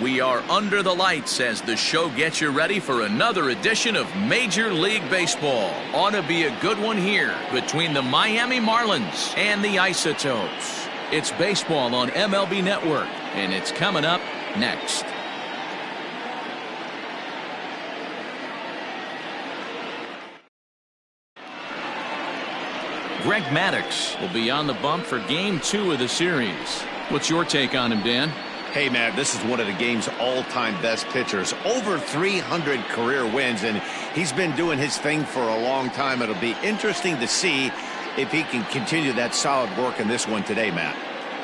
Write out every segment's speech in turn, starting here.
We are under the lights as the show gets you ready for another edition of Major League Baseball. Ought to be a good one here between the Miami Marlins and the Isotopes. It's baseball on MLB Network, and it's coming up next. Greg Maddux will be on the bump for Game 2 of the series. What's your take on him, Dan? Hey, Matt, this is one of the game's all-time best pitchers. Over 300 career wins, and he's been doing his thing for a long time. It'll be interesting to see if he can continue that solid work in this one today, Matt.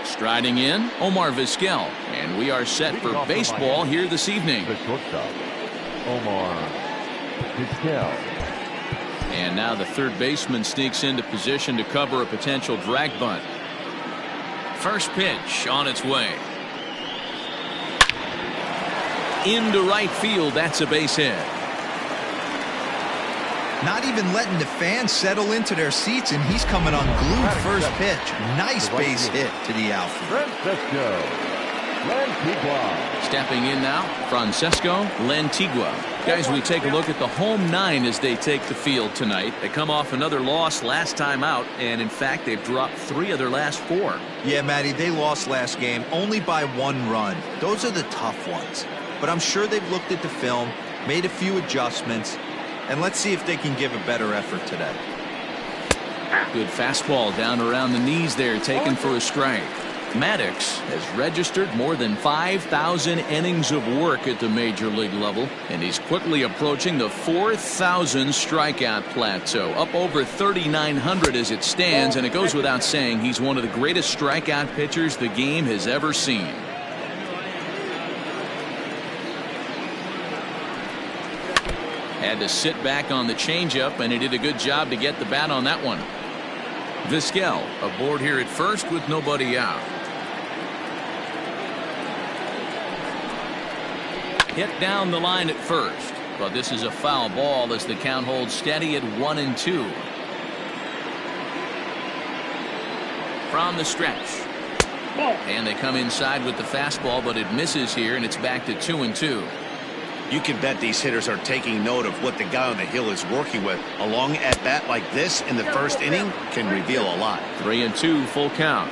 Striding in, Omar Vizquel, and we are set for baseball here this evening. The shortstop, Omar Vizquel. And now the third baseman sneaks into position to cover a potential drag bunt. First pitch on its way. Into right field, that's a base hit. Not even letting the fans settle into their seats, and he's coming unglued first pitch. Nice base hit to the outfield. Stepping in now, Francesco Lantigua. Guys, we take a look at the home nine as they take the field tonight. They come off another loss last time out, and in fact, they've dropped 3 of their last 4. Yeah, Matty, they lost last game only by 1 run. Those are the tough ones. But I'm sure they've looked at the film, made a few adjustments, and let's see if they can give a better effort today. Good fastball down around the knees there, taken for a strike. Maddux has registered more than 5,000 innings of work at the major league level, and he's quickly approaching the 4,000 strikeout plateau, up over 3,900 as it stands, and it goes without saying he's one of the greatest strikeout pitchers the game has ever seen. Had to sit back on the changeup, and he did a good job to get the bat on that one. Vizquel aboard here at first with nobody out. Hit down the line at first, but this is a foul ball as the count holds steady at 1-2. From the stretch. And they come inside with the fastball, but it misses here, and it's back to 2-2. You can bet these hitters are taking note of what the guy on the hill is working with. A long at-bat like this in the first inning can reveal a lot. 3-2, full count.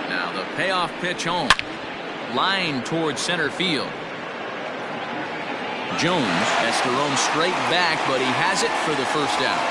Now the payoff pitch home. Line towards center field. Jones has to roam straight back, but he has it for the first out.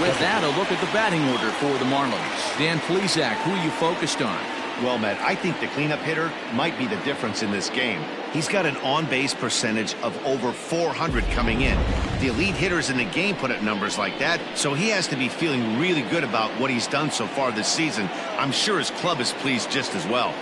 With that, a look at the batting order for the Marlins. Dan Plesac, who are you focused on? Well, Matt, I think the cleanup hitter might be the difference in this game. He's got an on-base percentage of over 400 coming in. The elite hitters in the game put up numbers like that, so he has to be feeling really good about what he's done so far this season. I'm sure his club is pleased just as well.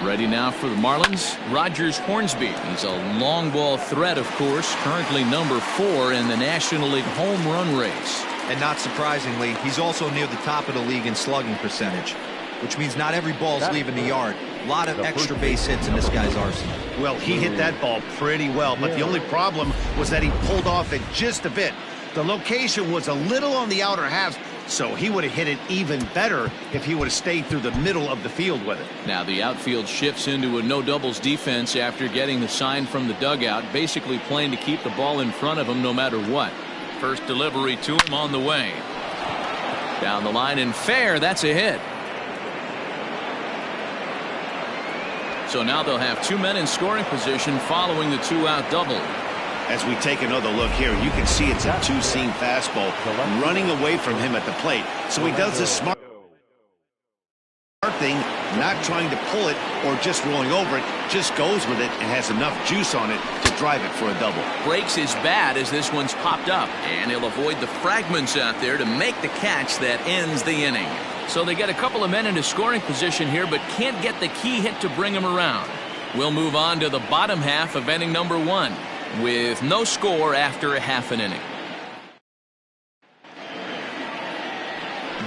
Ready now for the Marlins, Rogers Hornsby. He's a long ball threat, of course, currently number 4 in the National League home run race. And not surprisingly, he's also near the top of the league in slugging percentage, which means not every ball's leaving the yard. A lot of extra base hits in this guy's arsenal. Well, he hit that ball pretty well, but the only problem was that he pulled off it just a bit. The location was a little on the outer half, so he would have hit it even better if he would have stayed through the middle of the field with it. Now the outfield shifts into a no doubles defense after getting the sign from the dugout, basically playing to keep the ball in front of him no matter what. First delivery to him on the way. Down the line and fair, that's a hit. So now they'll have 2 men in scoring position following the 2-out double. As we take another look here, you can see it's a 2-seam fastball running away from him at the plate. So he does this smart thing, not trying to pull it or just rolling over it, just goes with it and has enough juice on it to drive it for a double. Breaks his bat as this one's popped up, and he'll avoid the fragments out there to make the catch that ends the inning. So they get a couple of men into scoring position here, but can't get the key hit to bring him around. We'll move on to the bottom half of inning number 1 with no score after a half an inning.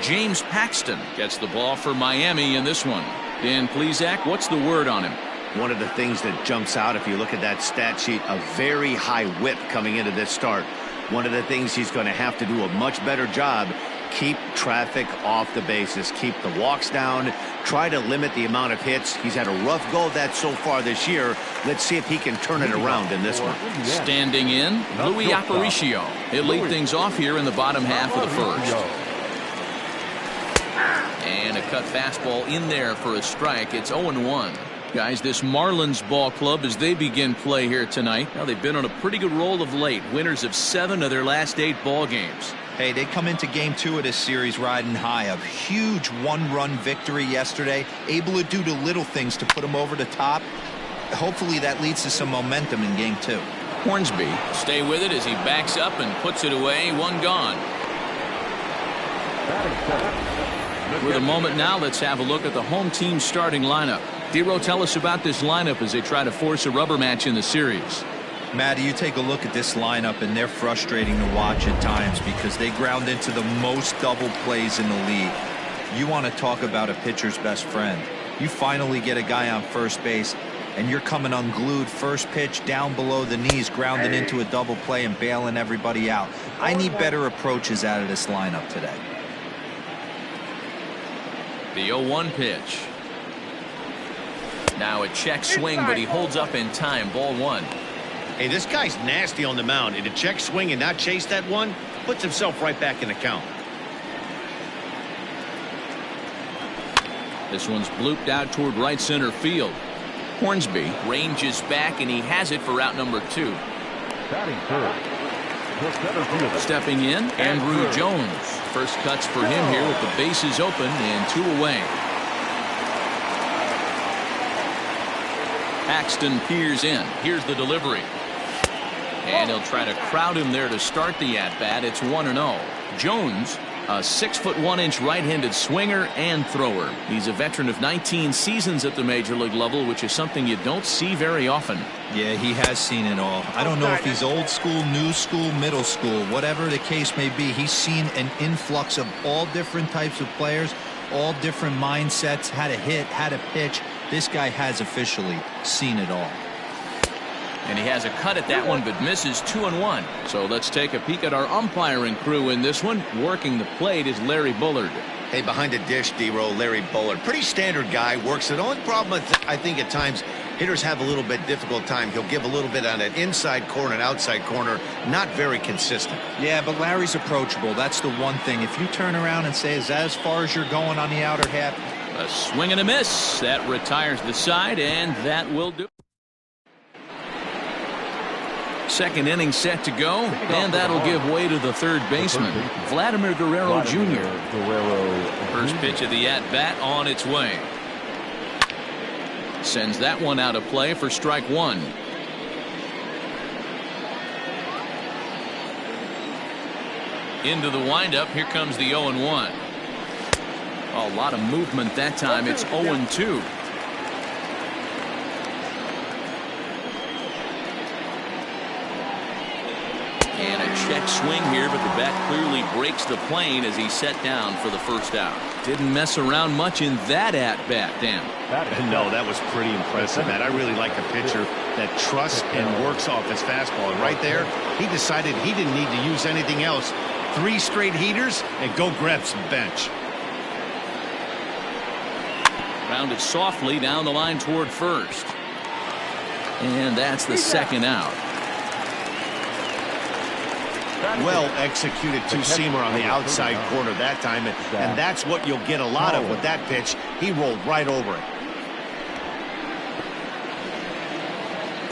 James Paxton gets the ball for Miami in this one. Dan Plesac, what's the word on him? One of the things that jumps out if you look at that stat sheet, a very high whip coming into this start. One of the things he's going to have to do a much better job keep traffic off the bases, keep the walks down, try to limit the amount of hits. He's had a rough go of that so far this year. Let's see if he can turn it around in this one. Standing in, Louis Aparicio. He'll lead things off here in the bottom half of the first. And a cut fastball in there for a strike. It's 0-1. Guys, this Marlins ball club, as they begin play here tonight, now they've been on a pretty good roll of late. Winners of 7 of their last 8 ball games. Hey, they come into game 2 of this series riding high. A huge 1-run victory yesterday. Able to do the little things to put them over the top. Hopefully that leads to some momentum in game 2. Hornsby stay with it as he backs up and puts it away. 1 gone. With a moment now, let's have a look at the home team starting lineup. Dero, tell us about this lineup as they try to force a rubber match in the series. Maddie, you take a look at this lineup, and they're frustrating to watch at times because they ground into the most double plays in the league. You want to talk about a pitcher's best friend. You finally get a guy on first base, and you're coming unglued first pitch down below the knees, grounding into a double play and bailing everybody out. I need better approaches out of this lineup today. The 0-1 pitch. Now a check swing, but he holds up in time. Ball 1. Hey, this guy's nasty on the mound, and a check swing and not chase that one puts himself right back in the count. This one's blooped out toward right center field. Hornsby ranges back, and he has it for out number 2. Stepping in, Andrew Jones. First cuts for him here with the bases open and 2 away. Paxton peers in. Here's the delivery. And he'll try to crowd him there to start the at-bat. It's 1-0. Jones, a 6'1" right-handed swinger and thrower. He's a veteran of 19 seasons at the major league level, which is something you don't see very often. Yeah, he has seen it all. I don't know if he's old school, new school, middle school, whatever the case may be. He's seen an influx of all different types of players, all different mindsets, how to hit, how to pitch. This guy has officially seen it all. And he has a cut at that one, but misses 2-1. So let's take a peek at our umpiring crew in this one. Working the plate is Larry Bullard. Hey, behind the dish, D-Row, Larry Bullard. Pretty standard guy, works it. The only problem I think at times hitters have a little bit difficult time. He'll give a little bit on an inside corner and outside corner. Not very consistent. Yeah, but Larry's approachable. That's the one thing. If you turn around and say, is that as far as you're going on the outer half? A swing and a miss. That retires the side, and that will do. Second inning set to go, and that'll give way to the third baseman, Vladimir Guerrero Jr. First pitch of the at-bat on its way. Sends that one out of play for strike 1. Into the windup, here comes the 0-1. A lot of movement that time. It's 0-2. And a check swing here, but the bat clearly breaks the plane as he's set down for the first out. Didn't mess around much in that at-bat, Dan. No, that was pretty impressive, man. I really like a pitcher that trusts and works off his fastball. And right there, he decided he didn't need to use anything else. 3 straight heaters and go grab some bench. Rounded softly down the line toward first. And that's the second out. Well executed two-seamer on the outside corner that time, and that's what you'll get a lot of with that pitch. He rolled right over it.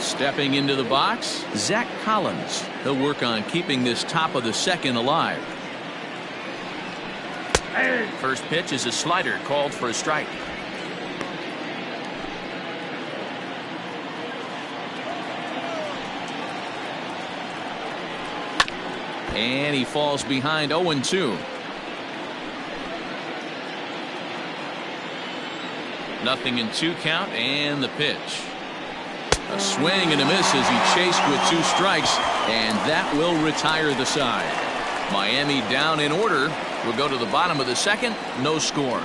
Stepping into the box, Zach Collins. He'll work on keeping this top of the second alive. First pitch is a slider called for a strike. And he falls behind 0-2. Nothing in 2 count, and the pitch. A swing and a miss as he chased with 2 strikes, and that will retire the side. Miami down in order. We'll go to the bottom of the second. No score.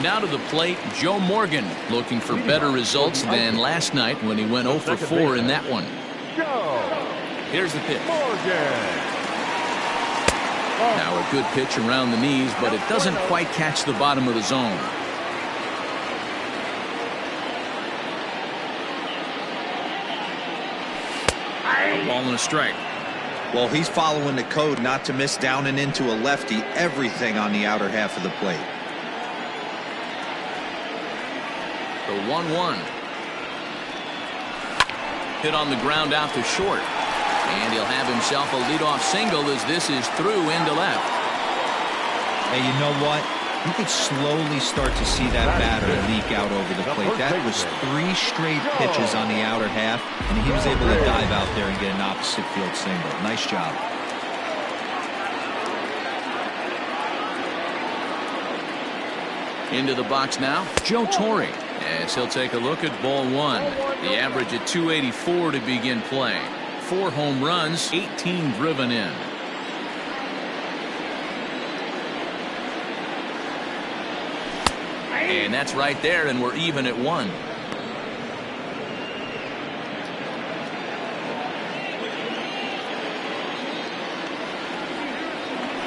Now to the plate, Joe Morgan, looking for better results than last night when he went 0 for 4 in that one. Go. Here's the pitch. Morgan. Now a good pitch around the knees, but it doesn't quite catch the bottom of the zone. A ball and a strike. Well, he's following the code not to miss down and into a lefty. Everything on the outer half of the plate. The 1-1. Hit on the ground out to short. And he'll have himself a leadoff single as this is through into left. Hey, you know what? You could slowly start to see that batter leak out over the plate. That was 3 straight pitches on the outer half, and he was able to dive out there and get an opposite field single. Nice job. Into the box now, Joe Torre, as he'll take a look at ball 1. The average at 284 to begin play. 4 home runs, 18 driven in. And that's right there, and we're even at 1.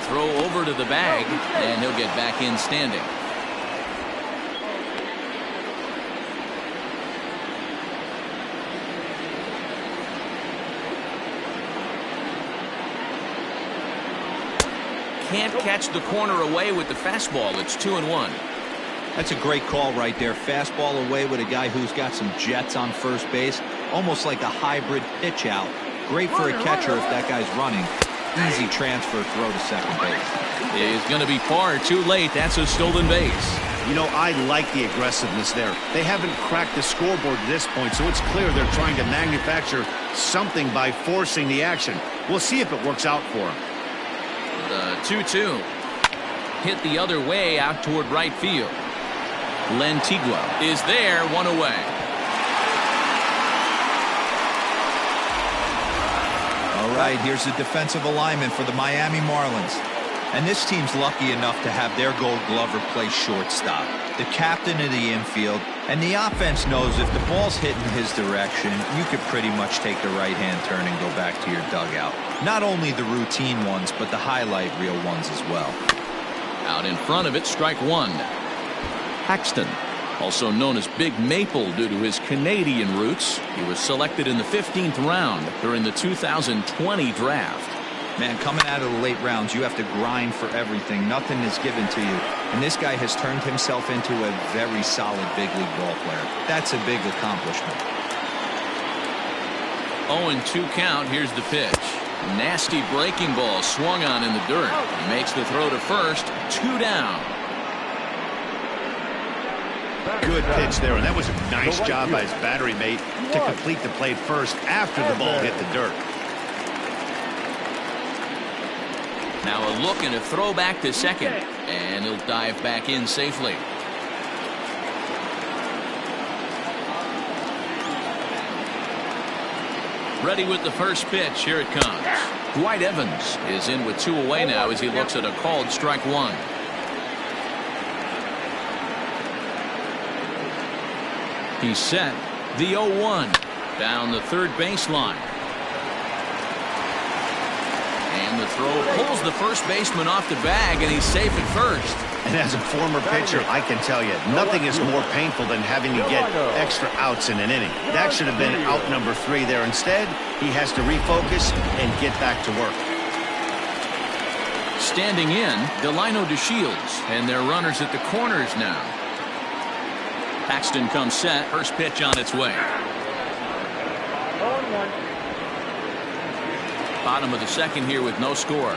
Throw over to the bag, and he'll get back in standing. Can't catch the corner away with the fastball. It's 2-1. That's a great call right there. Fastball away with a guy who's got some jets on first base. Almost like a hybrid pitch out. Great for a catcher if that guy's running. Easy transfer throw to second base. He's going to be far too late. That's a stolen base. You know, I like the aggressiveness there. They haven't cracked the scoreboard at this point, so it's clear they're trying to manufacture something by forcing the action. We'll see if it works out for them. The 2-2. Hit the other way out toward right field. Lantigua is there, 1 away. All right, here's the defensive alignment for the Miami Marlins. And this team's lucky enough to have their Gold Glover play shortstop, the captain of the infield, and the offense knows if the ball's hitting his direction, you could pretty much take the right-hand turn and go back to your dugout. Not only the routine ones, but the highlight reel ones as well. Out in front of it, strike 1. Paxton, also known as Big Maple due to his Canadian roots. He was selected in the 15th round during the 2020 draft. Man, coming out of the late rounds, you have to grind for everything. Nothing is given to you. And this guy has turned himself into a very solid big league ball player. That's a big accomplishment. 0-2 count. Here's the pitch. Nasty breaking ball swung on in the dirt. He makes the throw to first. 2 down. Good pitch there, and that was a nice job by his battery mate to complete the play first after the ball hit the dirt. Now a look and a throw back to second, and he'll dive back in safely. Ready with the first pitch. Here it comes. Dwight Evans is in with 2 away now as he looks at a called strike 1. He's set. The 0-1 down the third baseline. And the throw pulls the first baseman off the bag, and he's safe at first. And as a former pitcher, I can tell you, nothing is more painful than having to get extra outs in an inning. That should have been out number 3 there. Instead, he has to refocus and get back to work. Standing in, Delino DeShields, and their runners at the corners now. Paxton comes set. First pitch on its way. Bottom of the second here with no score.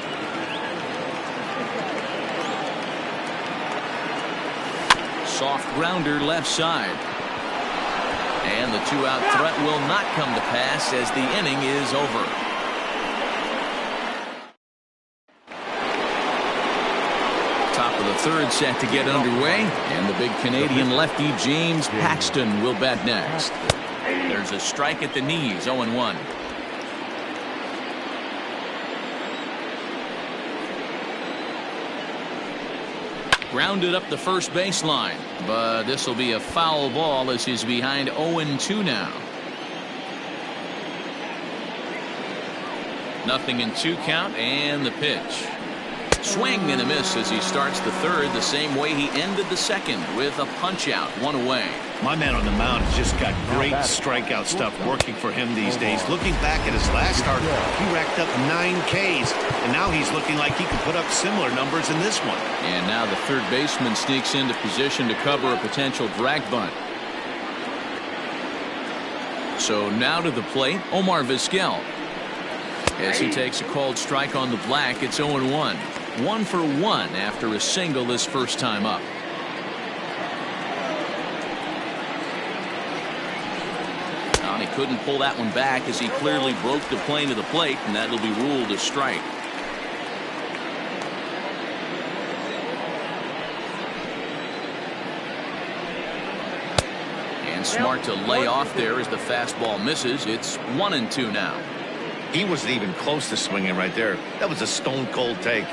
Soft grounder left side. And the 2-out threat will not come to pass as the inning is over. Top of the third set to get underway, and the big Canadian lefty James Paxton will bat next. There's a strike at the knees. 0-1. Grounded up the first baseline, but this will be a foul ball as he's behind 0-2 now. Nothing in 2 count, and the pitch. Swing and a miss as he starts the third the same way he ended the second with a punch out, 1 away. My man on the mound has just got great strikeout stuff working for him these days. Looking back at his last start, he racked up 9 Ks, and now he's looking like he could put up similar numbers in this one. And now the third baseman sneaks into position to cover a potential drag bunt. So now to the plate, Omar Vizquel. As he takes a called strike on the black, it's 0-1. 1 for 1 after a single his first time up. He couldn't pull that one back as he clearly broke the plane of the plate, and that'll be ruled a strike. And smart to lay off there as the fastball misses. It's 1-2 now. He wasn't even close to swinging right there. That was a stone-cold take.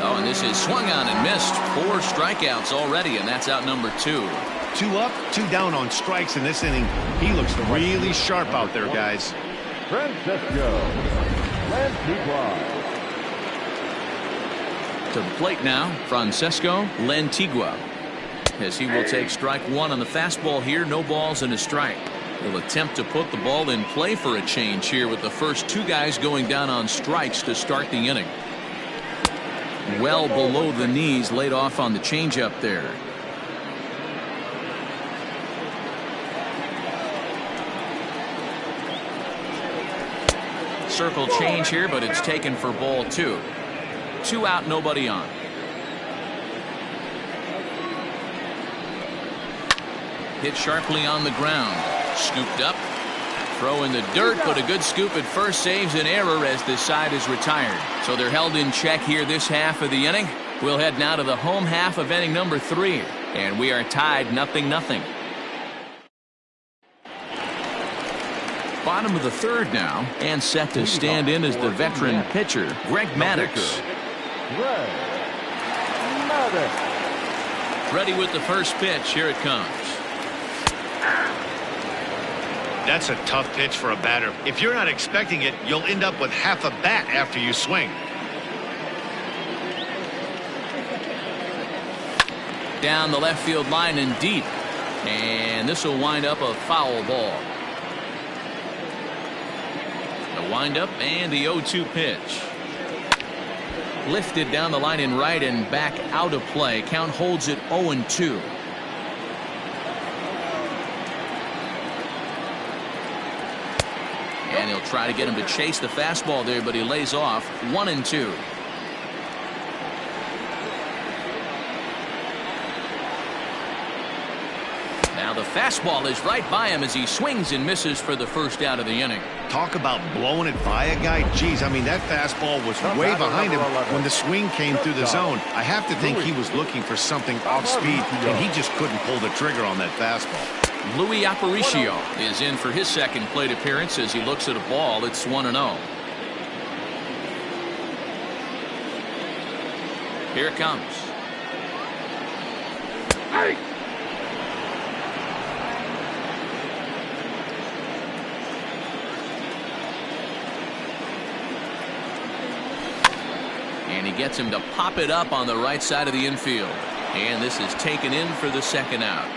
Oh, and this is swung on and missed. 4 strikeouts already, and that's out number 2. 2 up, 2 down on strikes in this inning. He looks really sharp out there, guys. Francisco Lantigua. To the plate now, Francesco Lantigua. As he will take strike 1 on the fastball here. No balls and a strike. He'll attempt to put the ball in play for a change here with the first 2 guys going down on strikes to start the inning. Well below the knees, laid off on the changeup there. Circle change here, but it's taken for ball 2. 2 out, nobody on. Hit sharply on the ground. Scooped up. Throw in the dirt, but a good scoop at first saves an error as this side is retired. So they're held in check here this half of the inning. We'll head now to the home half of inning number 3. And we are tied 0-0. Bottom of the third now, and set to stand in as the veteran pitcher, Greg Maddux. Ready with the first pitch. Here it comes. That's a tough pitch for a batter. If you're not expecting it, you'll end up with half a bat after you swing. Down the left field line and deep. And this will wind up a foul ball. The windup and the 0-2 pitch. Lifted down the line in right and back out of play. Count holds it 0-2. And he'll try to get him to chase the fastball there, but he lays off. 1-2. Now the fastball is right by him as he swings and misses for the first out of the inning. Talk about blowing it by a guy. Geez, I mean, that fastball was way behind him when the swing came through the zone. I have to think he was looking for something off speed, and he just couldn't pull the trigger on that fastball. Louis Aparicio is in for his second plate appearance as he looks at a ball. It's 1-0. Here it comes. Hey! And he gets him to pop it up on the right side of the infield. And this is taken in for the second out.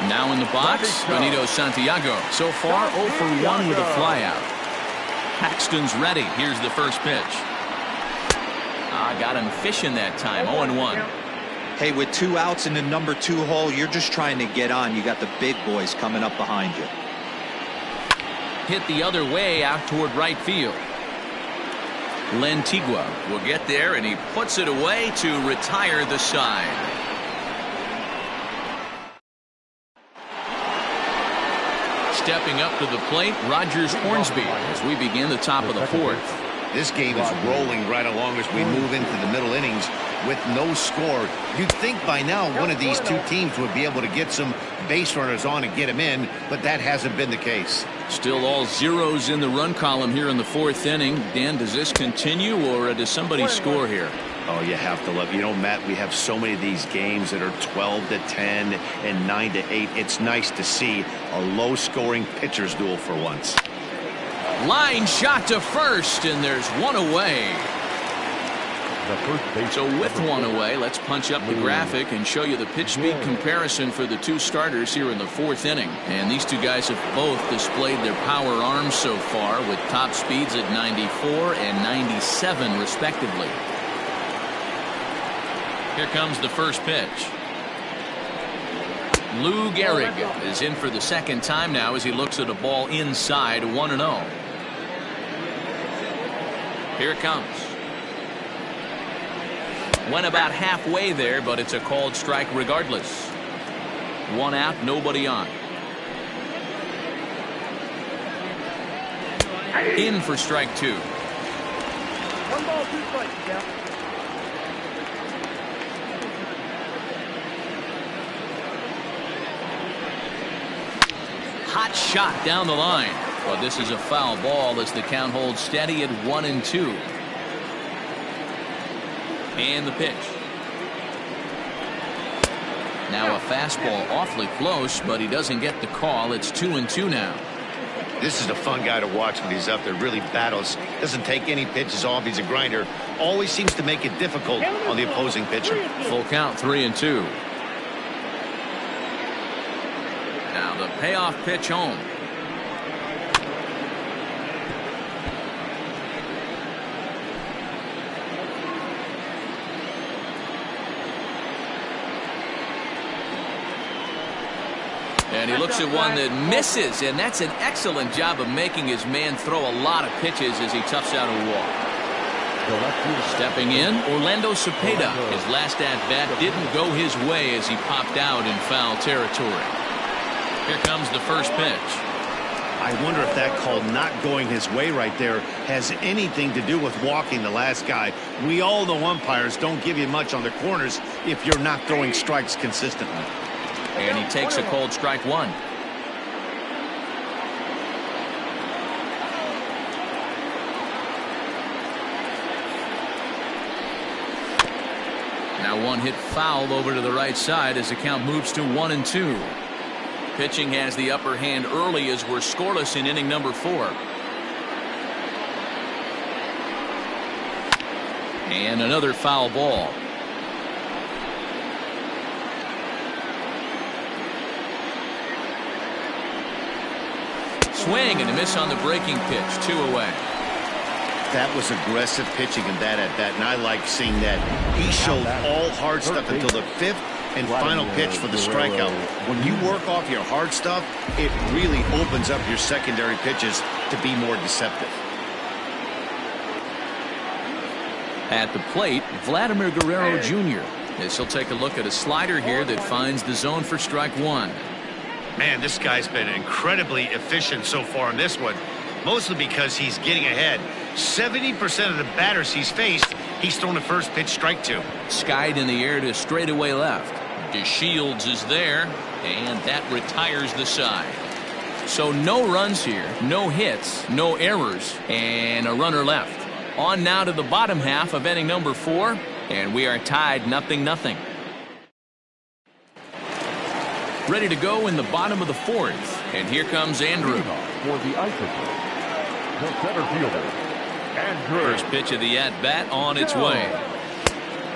Now in the box, Benito Santiago. So far 0 for 1 with a flyout. Paxton's ready. Here's the first pitch. Got him fishing that time. 0-1. Hey, with 2 outs in the number 2 hole, you're just trying to get on. You got the big boys coming up behind you. Hit the other way out toward right field. Lantigua will get there, and he puts it away to retire the side. Stepping up to the plate, Rogers Hornsby as we begin the top of the 4th. This game is rolling right along as we move into the middle innings with no score. You'd think by now one of these 2 teams would be able to get some base runners on and get them in, but that hasn't been the case. Still all zeros in the run column here in the 4th inning. Dan, does this continue, or does somebody score here? Oh, you have to love. You know, Matt, we have so many of these games that are 12-10 and 9-8. It's nice to see a low-scoring pitcher's duel for once. Line shot to first, and there's one away. So with one away, let's punch up the graphic and show you the pitch speed comparison for the two starters here in the fourth inning. And these two guys have both displayed their power arms so far with top speeds at 94 and 97 respectively. Here comes the first pitch. Lou Gehrig is in for the second time now as he looks at a ball inside 1-0. Here it comes. Went about halfway there, but it's a called strike regardless. One out, nobody on. In for strike two. 1 ball, 2 strikes, yeah. Hot shot down the line. But this is a foul ball as the count holds steady at 1-2. And the pitch. Now a fastball awfully close, but he doesn't get the call. It's 2-2 now. This is a fun guy to watch when he's up there. Really battles. Doesn't take any pitches off. He's a grinder. Always seems to make it difficult on the opposing pitcher. Full count, 3-2. Now the payoff pitch home. And he looks at one that misses, and that's an excellent job of making his man throw a lot of pitches as he toughs out a walk. Stepping in, Orlando Cepeda. His last at-bat didn't go his way as he popped out in foul territory. Here comes the first pitch. I wonder if that call not going his way right there has anything to do with walking the last guy. We all know umpires don't give you much on the corners if you're not throwing strikes consistently. And he takes a cold strike one. Now one hit foul over to the right side as the count moves to 1-2. Pitching has the upper hand early as we're scoreless in inning number 4. And another foul ball. Swing and a miss on the breaking pitch. 2 away. That was aggressive pitching in that at bat, and I like seeing that. He showed all hard stuff until the 5th and final pitch for the strikeout. When you work off your hard stuff, it really opens up your secondary pitches to be more deceptive. At the plate, Vladimir Guerrero Jr. as he'll take a look at a slider here that finds the zone for strike one. Man, this guy's been incredibly efficient so far in this one, mostly because he's getting ahead. 70% of the batters he's faced, he's thrown a first pitch strike to. Skied in the air to straightaway left. DeShields is there, and that retires the side. So no runs here, no hits, no errors, and a runner left. On now to the bottom half of inning number 4, and we are tied 0-0. Ready to go in the bottom of the 4th, and here comes Andrew. For the Icicles, the center fielder, Andrew. First pitch of the at-bat on its way.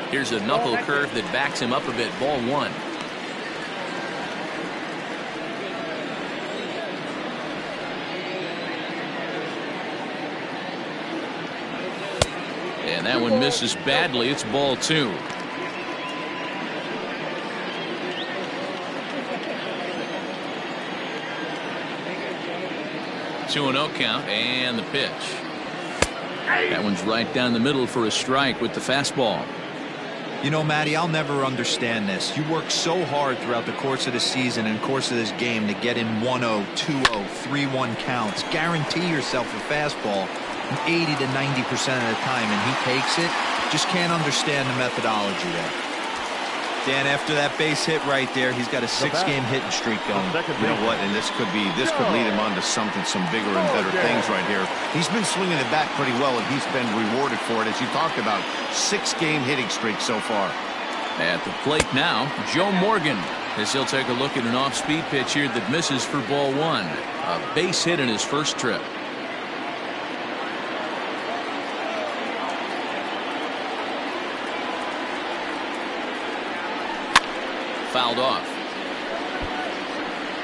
Here's a knuckle curve that backs him up a bit. Ball 1. And that one misses badly. It's ball 2. Two and 0 count, and the pitch. That one's right down the middle for a strike with the fastball. You know, Matty, I'll never understand this. You work so hard throughout the course of the season and course of this game to get in 1-0, 2-0, 3-1 counts. Guarantee yourself a fastball 80 to 90% of the time, and he takes it. Just can't understand the methodology there. Dan, after that base hit right there, he's got a 6-game hitting streak going. You know what? And this could lead him on to some bigger and better things right here. He's been swinging the bat pretty well, and he's been rewarded for it, as you talked about. 6-game hitting streak so far. At the plate now, Joe Morgan, as he'll take a look at an off-speed pitch here that misses for ball 1. A base hit in his first trip. fouled off.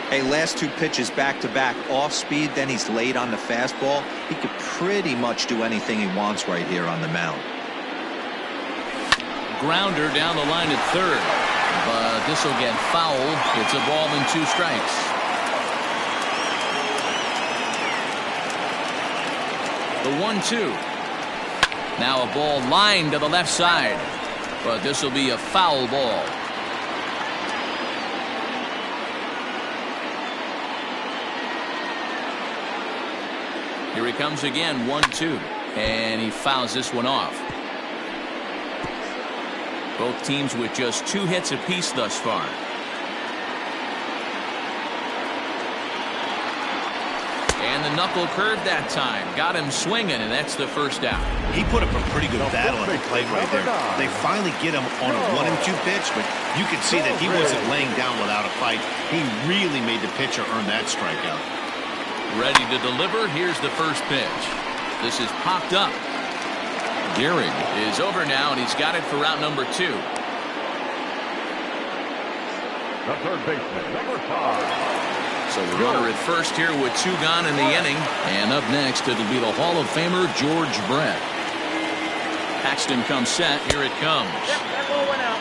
Hey, last two pitches back-to-back off speed, then he's late on the fastball. He could pretty much do anything he wants right here on the mound. Grounder down the line at third, but this will get foul. It's a ball and 2 strikes. The 1-2. Now a ball lined to the left side, but this will be a foul ball. Here he comes again, 1-2, and he fouls this one off. Both teams with just 2 hits apiece thus far. And the knuckle curve that time. Got him swinging, and that's the first out. He put up a pretty good battle at the plate right there. They finally get him on a 1-2 pitch, but you could see that he wasn't laying down without a fight. He really made the pitcher earn that strikeout. Ready to deliver. Here's the first pitch. This is popped up. Gehrig is over now, and he's got it for route number 2. The third baseman, number 5. So the runner at first here with 2 gone in the inning. And up next, it'll be the Hall of Famer George Brett. Paxton comes set. Here it comes. Yep, that ball went out.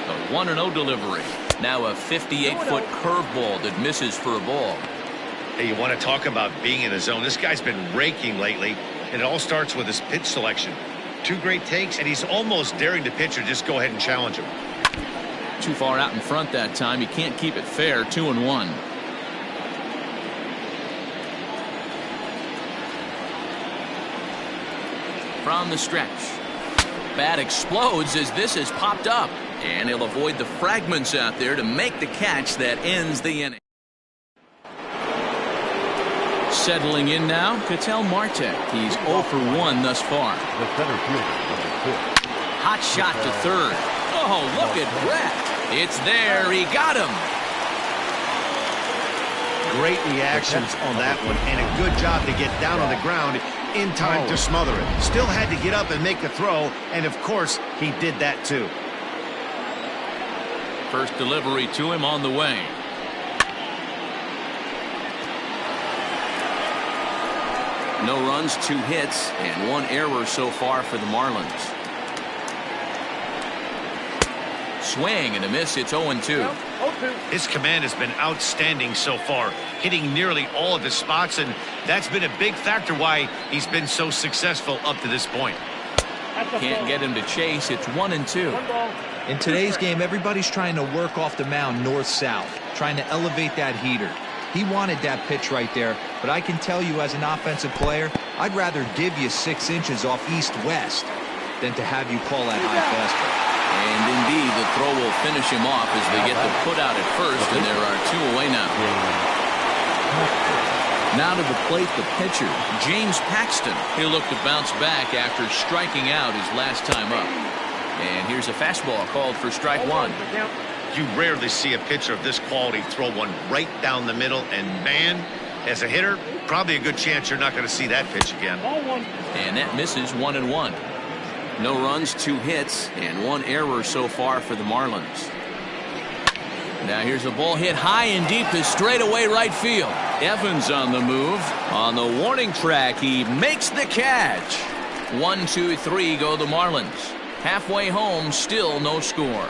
A 1-0 delivery. Now a 58-foot curveball that misses for a ball. Hey, you want to talk about being in the zone? This guy's been raking lately, and it all starts with his pitch selection. 2 great takes, and he's almost daring the pitcher just go ahead and challenge him. Too far out in front that time. He can't keep it fair. 2-1. From the stretch. Bat explodes as this is popped up. And he'll avoid the fragments out there to make the catch that ends the inning. Settling in now, Ketel Marte. He's 0 for 1 thus far. The center fielder, number 6. Hot shot to third. Oh, look at Brett. It's there. He got him. Great reactions on that one, and a good job to get down on the ground in time to smother it. Still had to get up and make the throw, and of course, he did that too. First delivery to him on the way. No runs, 2 hits, and 1 error so far for the Marlins. Swing and a miss. It's 0-2. His command has been outstanding so far, hitting nearly all of his spots, and that's been a big factor why he's been so successful up to this point. Can't get him to chase. It's 1-2. In today's game, everybody's trying to work off the mound north-south, trying to elevate that heater. He wanted that pitch right there, but I can tell you as an offensive player, I'd rather give you 6 inches off east-west than to have you call that high fastball. And indeed, the throw will finish him off as they get the put out at first, and there are 2 away now. Now to the plate, the pitcher, James Paxton. He'll look to bounce back after striking out his last time up. And here's a fastball called for strike 1. You rarely see a pitcher of this quality throw one right down the middle, and man, as a hitter, probably a good chance you're not going to see that pitch again. And that misses. 1-1. No runs, 2 hits, and 1 error so far for the Marlins. Now here's a ball hit high and deep to straightaway right field. Evans on the move. On the warning track, he makes the catch. 1, 2, 3 go the Marlins. Halfway home, still no score.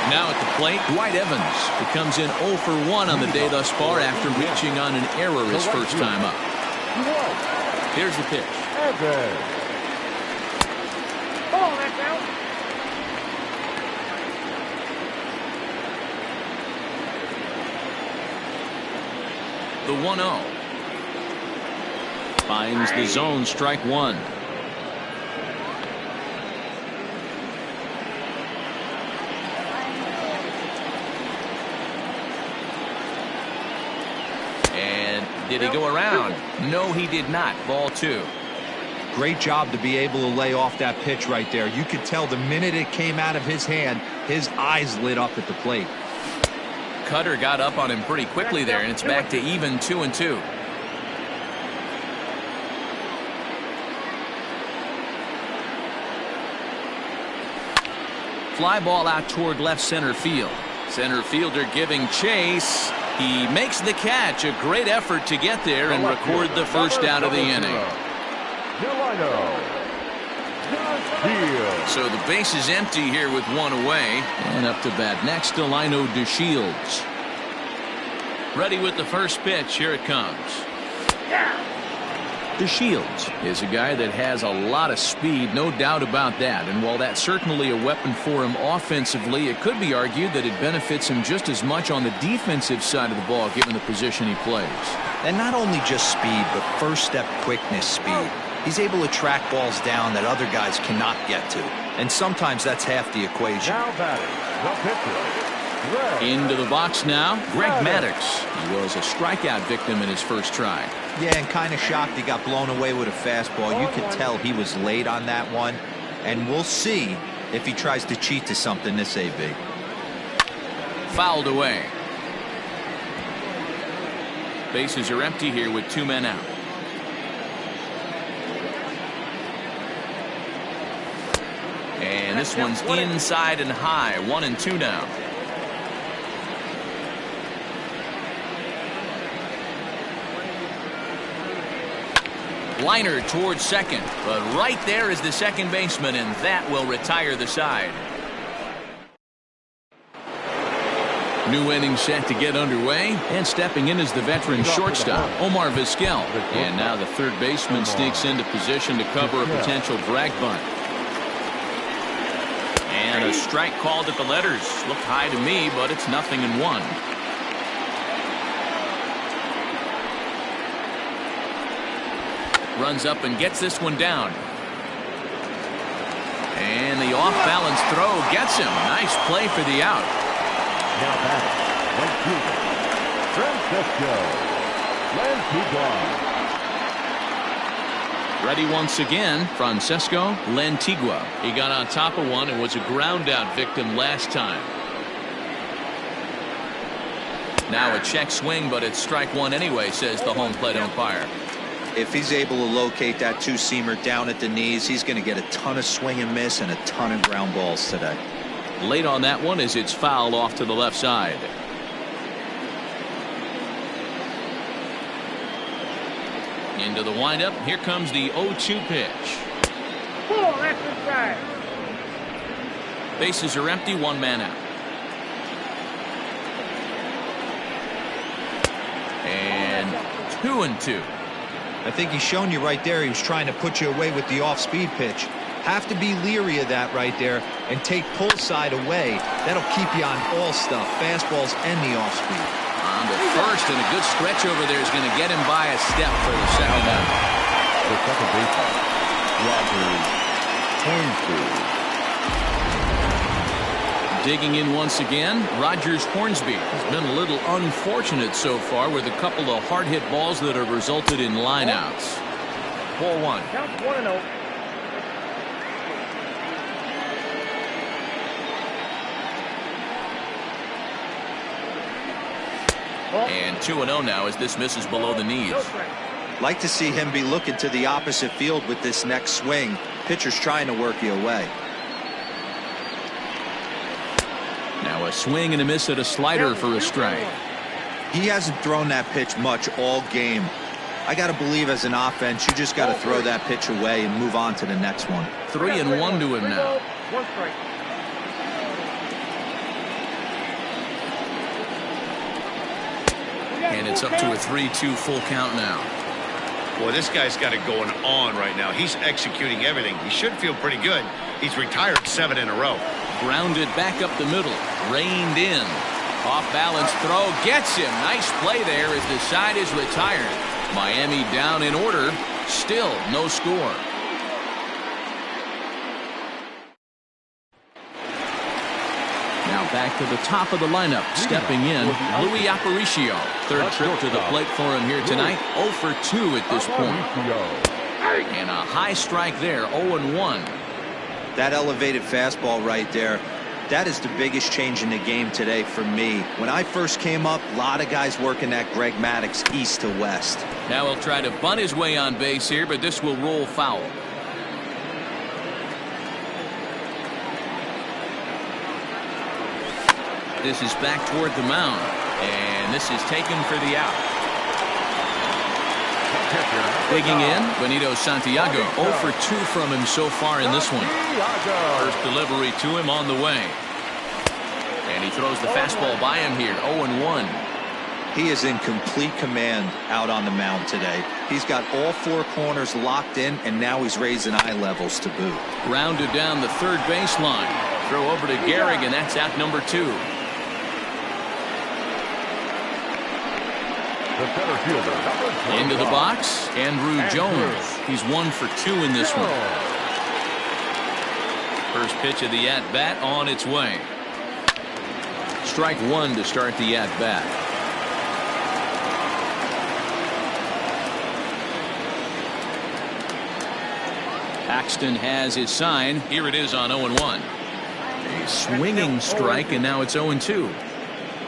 Now at the plate, Dwight Evans, who comes in 0 for 1 on the day thus far after reaching on an error his first time up. Here's the pitch. The 1-0. Finds the zone, strike 1. And did he go around? No, he did not. Ball 2. Great job to be able to lay off that pitch right there. You could tell the minute it came out of his hand, his eyes lit up at the plate. cutter got up on him pretty quickly there, and it's back to even 2-2. Fly ball out toward left center field. Center fielder giving chase. He makes the catch. A great effort to get there and record the first out of the inning. So the base is empty here with one away. And up to bat next, Delino DeShields. Ready with the first pitch. Here it comes. DeShields is a guy that has a lot of speed, no doubt about that. And while that's certainly a weapon for him offensively, it could be argued that it benefits him just as much on the defensive side of the ball, given the position he plays. And not only just speed, but first step quickness speed. He's able to track balls down that other guys cannot get to. And sometimes that's half the equation. Now batting, the pitcher. Into the box now, Greg Maddux. He was a strikeout victim in his first try. Yeah, and kind of shocked he got blown away with a fastball. You could tell he was late on that one. And we'll see if he tries to cheat to something this AB. Fouled away. Bases are empty here with 2 men out. And this one's inside and high. 1-2 now. Liner towards second, but right there is the second baseman, and that will retire the side. New inning set to get underway, and stepping in is the veteran shortstop, Omar Vizquel. And now the third baseman sneaks into position to cover a potential drag bunt. And a strike called at the letters. Looked high to me, but it's 0-1. Runs up and gets this one down. And the off-balance throw gets him. Nice play for the out. Now batting, Lantigua. Ready once again, Francesco Lantigua. He got on top of one and was a ground out victim last time. Now a check swing, but it's strike one anyway, says the home plate umpire. If he's able to locate that two-seamer down at the knees, he's going to get a ton of swing and miss and a ton of ground balls today. Late on that one as it's fouled off to the left side. Into the windup. Here comes the 0-2 pitch. Bases are empty. 1 man out. And 2-2. I think he's shown you right there he was trying to put you away with the off-speed pitch. Have to be leery of that right there and take pull side away. That'll keep you on all stuff, fastballs and the off-speed. On to first, and a good stretch over there is going to get him by a step for the second out. The second baseman, Hornsby. Digging in once again, Rogers Hornsby has been a little unfortunate so far with a couple of hard hit balls that have resulted in lineouts. 4-1. Count 1-0. And 2-0 now as this misses below the knees. Like to see him be looking to the opposite field with this next swing. Pitcher's trying to work you away. Now a swing and a miss at a slider for a strike. He hasn't thrown that pitch much all game. I got to believe as an offense, you just got to throw that pitch away and move on to the next one. 3-1 to him now. 1 strike. And it's up to a 3-2 full count now. Boy, this guy's got it going on right now. He's executing everything. He should feel pretty good. He's retired 7 in a row. Grounded back up the middle. Reined in. Off balance throw gets him. Nice play there as the side is retired. Miami down in order. Still no score. Now back to the top of the lineup. Stepping in, Louis Aparicio. Third trip to the plate for him here tonight. 0 for 2 at this point. And a high strike there. 0-1. That elevated fastball right there. That is the biggest change in the game today for me. When I first came up, a lot of guys working that Greg Maddux east to west. Now he'll try to bunt his way on base here, but this will roll foul. This is back toward the mound, and this is taken for the out. Digging in, Benito Santiago. 0 for 2 from him so far in this one. First delivery to him on the way. And he throws the fastball by him here. 0-1. He is in complete command out on the mound today. He's got all 4 corners locked in, and now he's raising eye levels to boot. Rounded down the third baseline. Throw over to Gehrig, and that's out number 2. The center fielder, Into the box, Andrew Jones. He's 1 for 2 in this one. First pitch of the at-bat on its way. Strike 1 to start the at-bat. Paxton has his sign. Here it is on 0-1. A swinging strike, and now it's 0-2.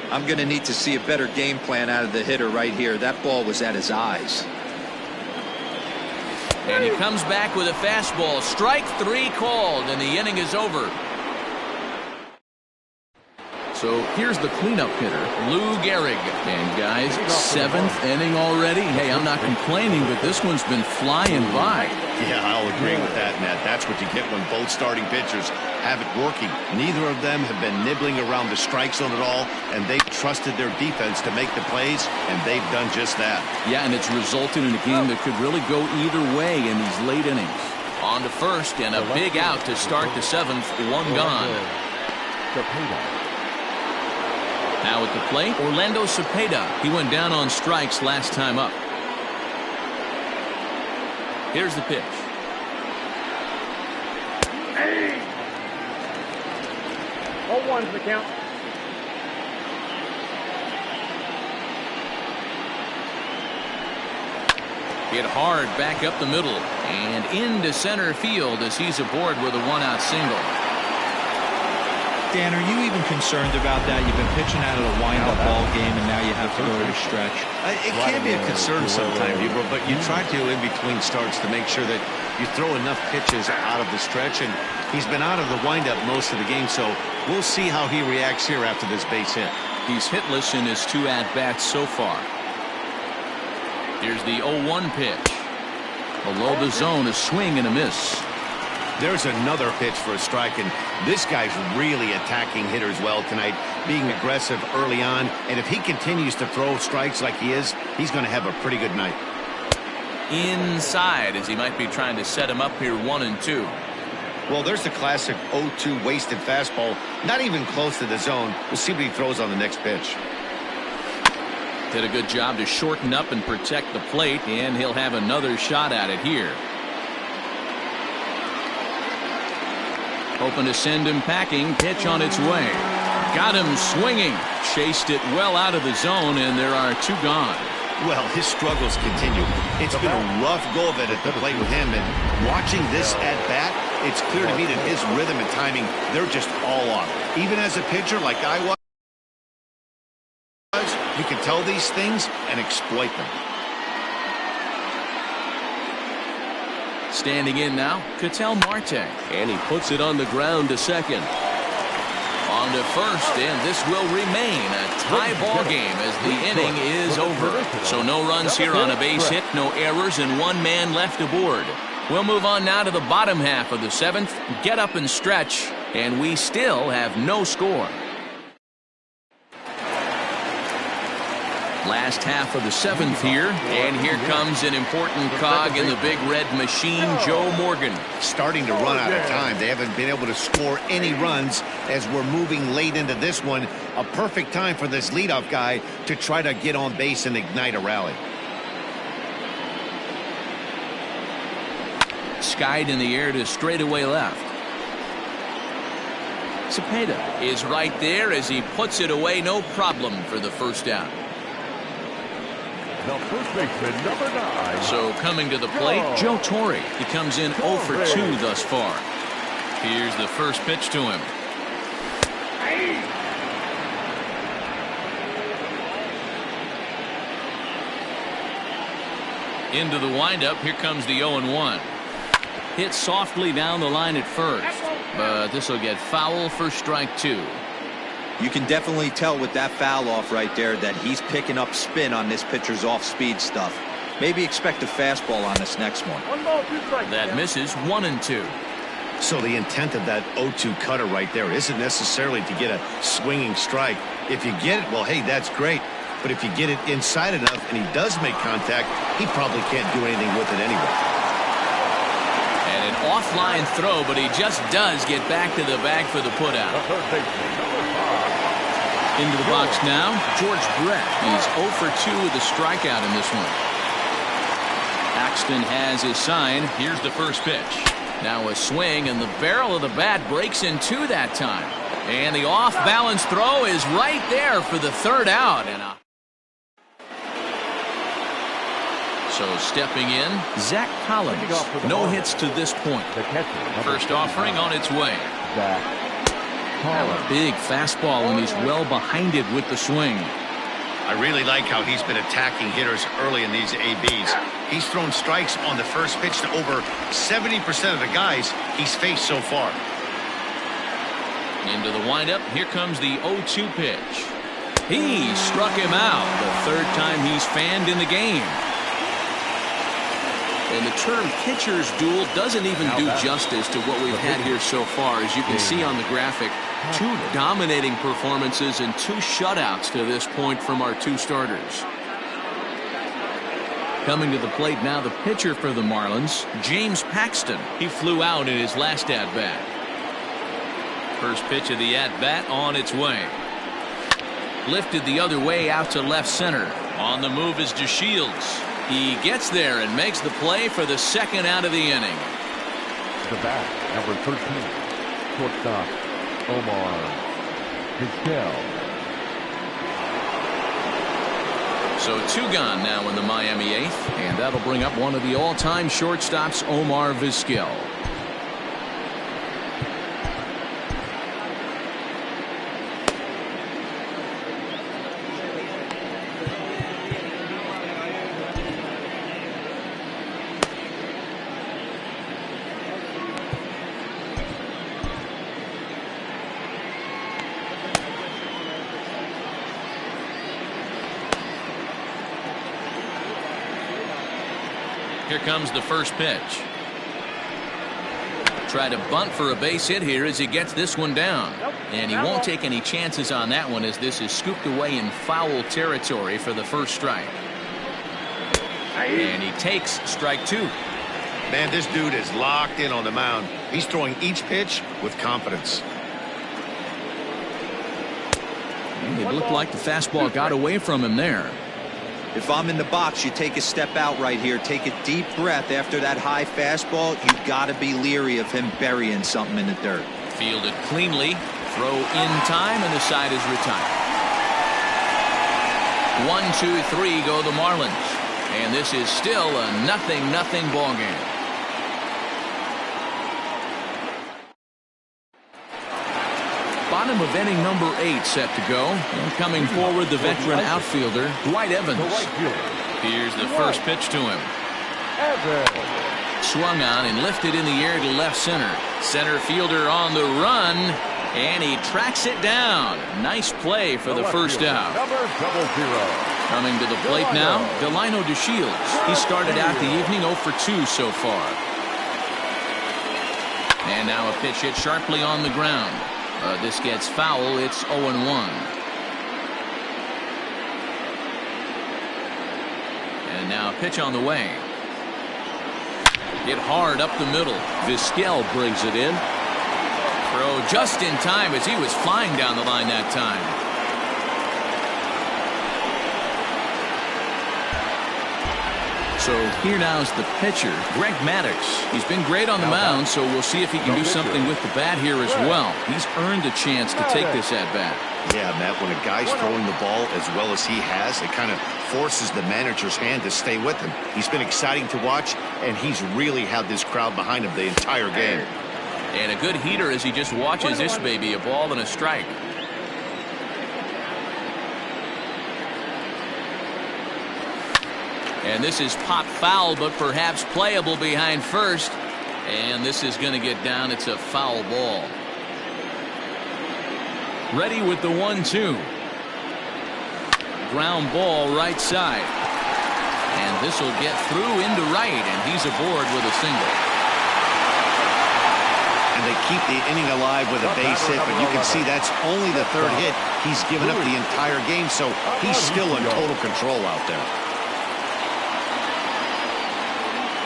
I'm going to need to see a better game plan out of the hitter right here. That ball was at his eyes. And he comes back with a fastball. Strike 3 called, and the inning is over. So here's the cleanup hitter, Lou Gehrig. And guys, 7th inning already. Hey, I'm not complaining, but this one's been flying by. Yeah, I'll agree with that, Matt. That's what you get when both starting pitchers have it working. Neither of them have been nibbling around the strike zone at all, and they've trusted their defense to make the plays, and they've done just that. Yeah, and it's resulted in a game that could really go either way in these late innings. On to first, and a big out to start the 7th. 1 gone. Now at the plate, Orlando Cepeda. He went down on strikes last time up. Here's the pitch. 0-1's the count. Hit hard back up the middle and into center field as he's aboard with a 1-out single. Dan, are you even concerned about that? You've been pitching out of the wind-up ball game, and now you have to go to the stretch. It can be a concern sometimes, but you try to, in between starts, to make sure that you throw enough pitches out of the stretch, and he's been out of the wind-up most of the game, so we'll see how he reacts here after this base hit. He's hitless in his 2 at-bats so far. Here's the 0-1 pitch. Below the zone, a swing and a miss. There's another pitch for a strike, and this guy's really attacking hitters well tonight, being aggressive early on, and if he continues to throw strikes like he is, he's going to have a pretty good night. Inside, as he might be trying to set him up here 1-2. Well, there's the classic 0-2 wasted fastball, not even close to the zone. We'll see what he throws on the next pitch. Did a good job to shorten up and protect the plate, and he'll have another shot at it here. Hoping to send him packing. Pitch on its way. Got him swinging. Chased it well out of the zone, and there are 2 gone. Well, his struggles continue. It's been a rough go of it at the plate with him, and watching this at-bat, it's clear to me that his rhythm and timing, they're just all off. Even as a pitcher like I was, you can tell these things and exploit them. Standing in now, Ketel Marte. And he puts it on the ground to second. On to first, and this will remain a tie ball game as the inning is over. So no runs here on a base hit, no errors, and 1 man left aboard. We'll move on now to the bottom half of the 7th. Get up and stretch, and we still have no score. Last half of the 7th here, and here comes an important cog in the big red machine, Joe Morgan. Starting to run out of time. They haven't been able to score any runs as we're moving late into this one. A perfect time for this leadoff guy to try to get on base and ignite a rally. Skied in the air to straightaway left. Cepeda is right there as he puts it away, no problem for the first out. The first baseman, number 9. So coming to the plate, Joe Torre. He comes in 0 for 2 thus far. Here's the first pitch to him. Into the windup. Here comes the 0-1. Hit softly down the line at first, but this will get foul for strike 2. You can definitely tell with that foul off right there that he's picking up spin on this pitcher's off-speed stuff. Maybe expect a fastball on this next one. That misses 1-2. So the intent of that 0-2 cutter right there isn't necessarily to get a swinging strike. If you get it, well, hey, that's great. But if you get it inside enough and he does make contact, he probably can't do anything with it anyway. And an offline throw, but he just does get back to the bag for the putout. Into the box now, George Brett. He's 0 for 2 with a strikeout in this one. Paxton has his sign. Here's the first pitch. Now a swing, and the barrel of the bat breaks in two that time. And the off-balance throw is right there for the third out. So stepping in, Zach Collins. No hits to this point. First offering on its way. Now a big fastball, and he's well behind it with the swing. I really like how he's been attacking hitters early in these ABs. He's thrown strikes on the first pitch to over 70% of the guys he's faced so far. Into the windup. Here comes the 0-2 pitch. He struck him out. The third time he's fanned in the game. And the term pitcher's duel doesn't even do justice to what we've had here so far. As you can see on the graphic, 2 dominating performances and 2 shutouts to this point from our 2 starters. Coming to the plate now, the pitcher for the Marlins, James Paxton. He flew out in his last at-bat. First pitch of the at-bat on its way. Lifted the other way out to left center. On the move is DeShields. He gets there and makes the play for the second out of the inning. The bat, number 13, shortstop, Omar Vizquel. So 2 gone now in the Miami 8th, and that'll bring up one of the all-time shortstops, Omar Vizquel. Here comes the first pitch. Try to bunt for a base hit here as he gets this one down. And he won't take any chances on that one as this is scooped away in foul territory for the first strike. And he takes strike 2. Man, this dude is locked in on the mound. He's throwing each pitch with confidence. And it looked like the fastball got away from him there. If I'm in the box, you take a step out right here. Take a deep breath after that high fastball. You've got to be leery of him burying something in the dirt. Fielded cleanly. Throw in time, and the side is retired. 1-2-3 go the Marlins. And this is still a 0-0 ball game. Bottom of inning number 8 set to go. And coming forward, the veteran outfielder, Dwight Evans. Here's the first pitch to him. Swung on and lifted in the air to left center. Center fielder on the run, and he tracks it down. Nice play for the first out. Coming to the plate now, Delino DeShields. He started out the evening 0 for 2 so far. And now a pitch hit sharply on the ground. This gets foul. It's 0-1. And now a pitch on the way. Hit hard up the middle. Vizquel brings it in. Throw just in time as he was flying down the line that time. So here now is the pitcher, Greg Maddux. He's been great on the mound, so we'll see if he can do something with the bat here as well. He's earned a chance to take this at bat. Yeah, Matt, when a guy's throwing the ball as well as he has, it kind of forces the manager's hand to stay with him. He's been exciting to watch, and he's really had this crowd behind him the entire game. And a good heater as he just watches this baby, a ball and a strike. And this is pop foul, but perhaps playable behind first. And this is going to get down. It's a foul ball. Ready with the 1-2. Ground ball right side. And this will get through into right, and he's aboard with a single. And they keep the inning alive with a base hit, but you can see that's only the third hit. He's given up the entire game, so he's still in total control out there.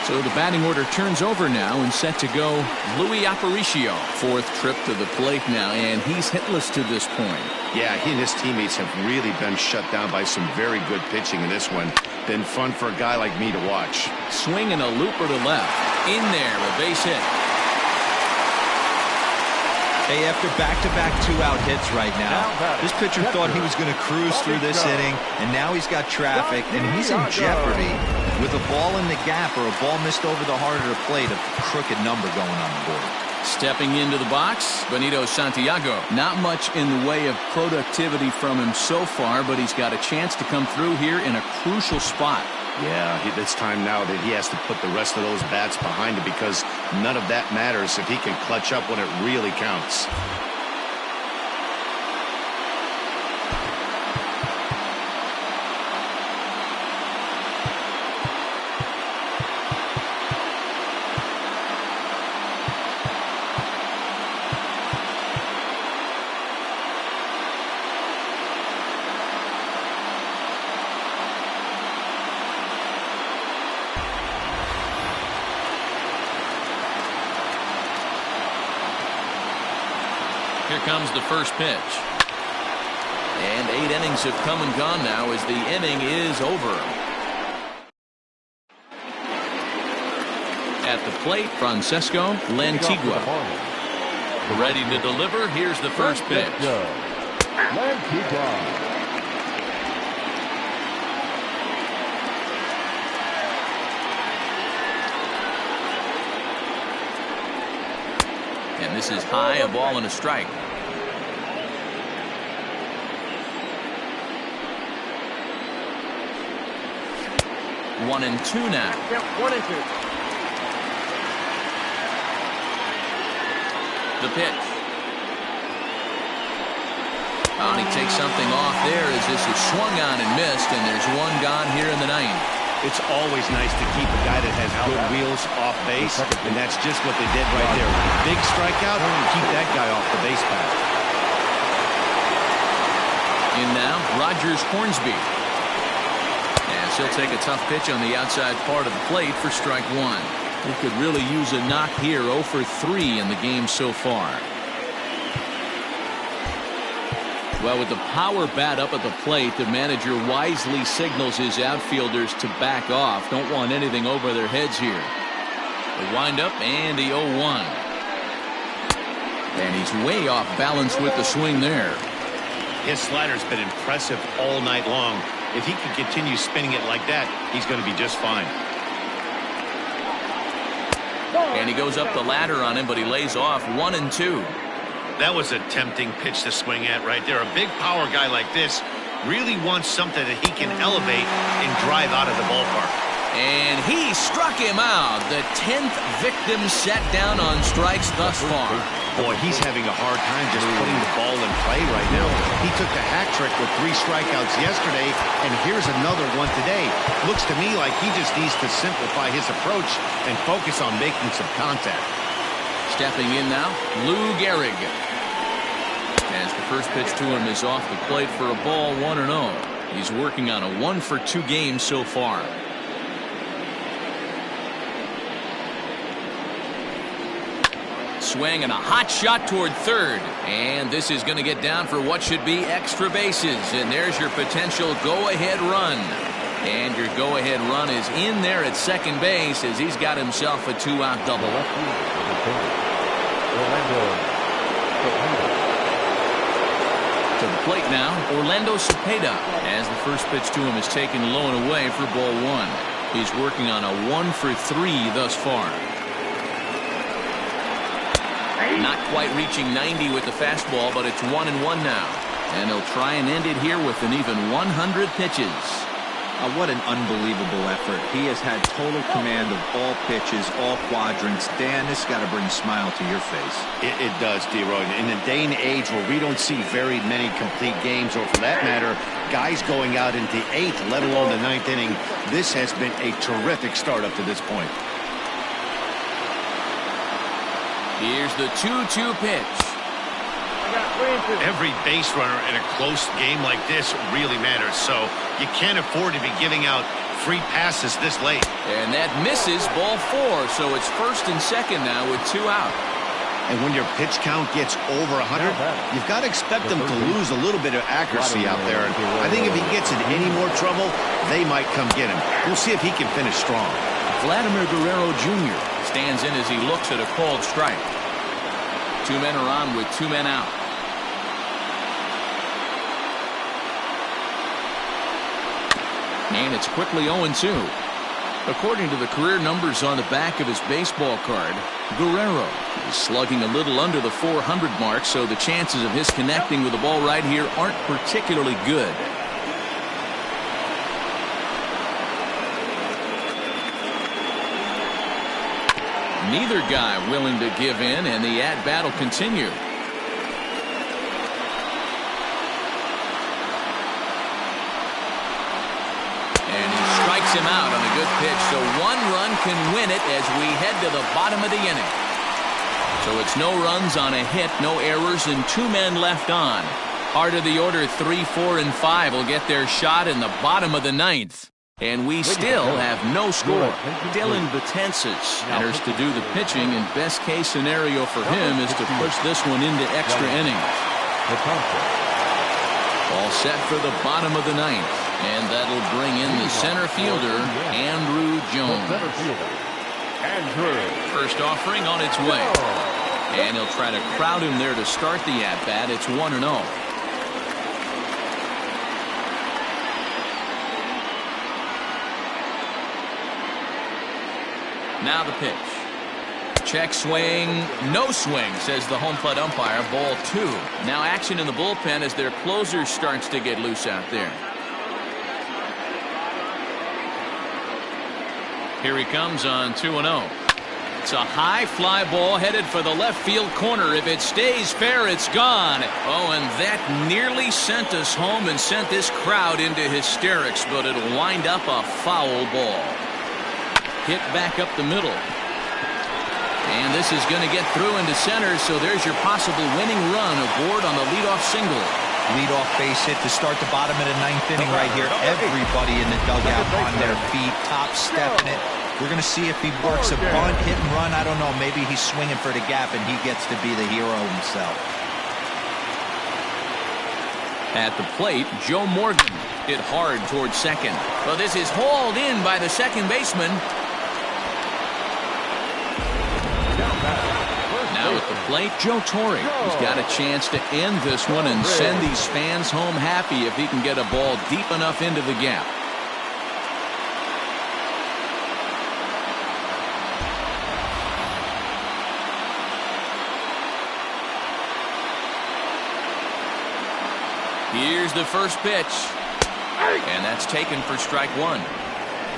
So the batting order turns over now and set to go Louis Aparicio. Fourth trip to the plate now, and he's hitless to this point. Yeah, he and his teammates have really been shut down by some very good pitching in this one. Been fun for a guy like me to watch. Swing and a looper to left. In there, a base hit. Hey, after back-to-back two-out hits right now, this pitcher thought he was going to cruise through this inning, and now he's got traffic, and he's in jeopardy with a ball in the gap or a ball missed over the heart of the plate, a crooked number going on the board. Stepping into the box, Benito Santiago. Not much in the way of productivity from him so far, but he's got a chance to come through here in a crucial spot. Yeah, it's time now that he has to put the rest of those bats behind him, because none of that matters if he can clutch up when it really counts. Here comes the first pitch. And 8 innings have come and gone now as the inning is over. At the plate, Francesco Lantigua. Ready to deliver. Here's the first pitch. Lantigua. And this is high, a ball and a strike. One and two now. Yep, 1 and 2. The pitch. Oh, and he takes something off there as this is swung on and missed, and there's one gone here in the ninth. It's always nice to keep a guy that has good wheels off base, and that's just what they did right there. Big strikeout, keep that guy off the base path. In now, Rogers Hornsby. And he'll take a tough pitch on the outside part of the plate for strike one. He could really use a knock here. 0 for 3 in the game so far. Well, with the power bat up at the plate, the manager wisely signals his outfielders to back off. Don't want anything over their heads here. The windup and the 0-1. And he's way off balance with the swing there. His slider's been impressive all night long. If he can continue spinning it like that, he's going to be just fine. And he goes up the ladder on him, but he lays off 1 and 2. That was a tempting pitch to swing at right there. A big power guy like this really wants something that he can elevate and drive out of the ballpark. And he struck him out. The 10th victim set down on strikes thus far. Boy, he's having a hard time just putting the ball in play right now. He took the hat trick with 3 strikeouts yesterday, and here's another one today. Looks to me like he just needs to simplify his approach and focus on making some contact. Stepping in now, Lou Gehrig. As the first pitch to him is off the plate for a ball, 1-0. He's working on a 1 for 2 game so far. Swing and a hot shot toward third. And this is going to get down for what should be extra bases. And there's your potential go-ahead run. And your go-ahead run is in there at second base as he's got himself a 2-out double. To the plate now, Orlando Cepeda, as the first pitch to him is taken low and away for ball 1. He's working on a 1 for 3 thus far. Not quite reaching 90 with the fastball, but it's 1-1 now. And he'll try and end it here with an even 100 pitches. What an unbelievable effort. He has had total command of all pitches, all quadrants. Dan, this got to bring a smile to your face. It does, D-Roy. In a day and age where we don't see very many complete games, or for that matter, guys going out into 8th, let alone the 9th inning, this has been a terrific start up to this point. Here's the 2-2 pitch. Every base runner in a close game like this really matters, so you can't afford to be giving out free passes this late. And that misses, ball 4, so it's 1st and 2nd now with 2 out. And when your pitch count gets over 100, you've got to expect them to lose a little bit of accuracy out there. And I think if he gets in any more trouble, they might come get him. We'll see if he can finish strong. Vladimir Guerrero Jr. stands in as he looks at a called strike. 2 men are on with 2 men out. And it's quickly 0-2. According to the career numbers on the back of his baseball card, Guerrero is slugging a little under the 400 mark, so the chances of his connecting with the ball right here aren't particularly good. Neither guy willing to give in, and the at-bat will continue. Strikes him out on a good pitch, so 1 run can win it as we head to the bottom of the inning. So it's no runs on a hit, no errors, and 2 men left on. Heart of the order 3, 4, and 5 will get their shot in the bottom of the 9th. And we still have no score. Dylan Betances enters to do the pitching, and best case scenario for him is to push this one into extra innings. All set for the bottom of the 9th. And that'll bring in the center fielder, Andrew Jones. First offering on its way. And he'll try to crowd him there to start the at-bat. It's 1-0. Now the pitch. Check swing, no swing, says the home plate umpire. Ball 2. Now action in the bullpen as their closer starts to get loose out there. Here he comes on 2-0. It's a high fly ball headed for the left field corner. If it stays fair, it's gone. Oh, and that nearly sent us home and sent this crowd into hysterics, but it'll wind up a foul ball. Hit back up the middle. And this is going to get through into center, so there's your possible winning run aboard on the leadoff single. Leadoff base hit to start the bottom of the 9th inning right here. Everybody in the dugout on their feet, top stepping it. We're going to see if he works a bunt, hit and run. I don't know. Maybe he's swinging for the gap and he gets to be the hero himself. At the plate, Joe Morgan hit hard towards second. Well, this is hauled in by the second baseman. Now at the plate, Joe Torre. He's got a chance to end this one and send these fans home happy if he can get a ball deep enough into the gap. Here's the first pitch. And that's taken for strike 1.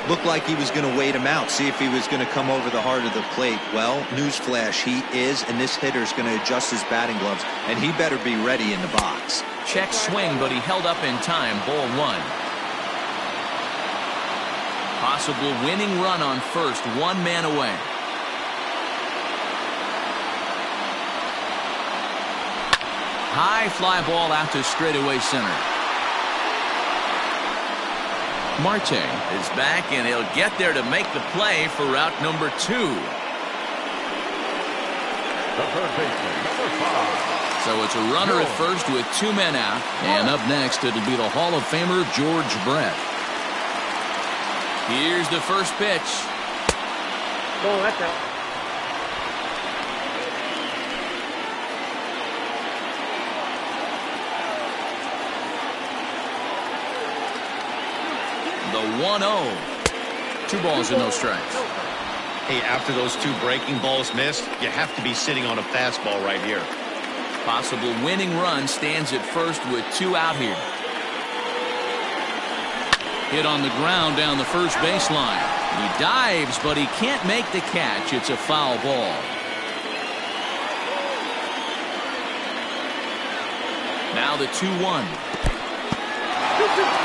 Looked like he was going to wait him out, see if he was going to come over the heart of the plate. Well, newsflash, he is, and this hitter's going to adjust his batting gloves, and he better be ready in the box. Check swing, but he held up in time. Ball 1. Possible winning run on first, 1 man away. High fly ball out to straightaway center. Marte is back, and he'll get there to make the play for route number 2. The third baseman, number 5. So it's a runner at first with 2 men out. And up next, it'll be the Hall of Famer George Brett. Here's the first pitch. Oh, that's out. The 1-0. 2 balls and no strikes. Hey, after those 2 breaking balls missed, you have to be sitting on a fastball right here. Possible winning run stands at first with 2 out here. Hit on the ground down the first baseline. He dives, but he can't make the catch. It's a foul ball. Now the 2-1.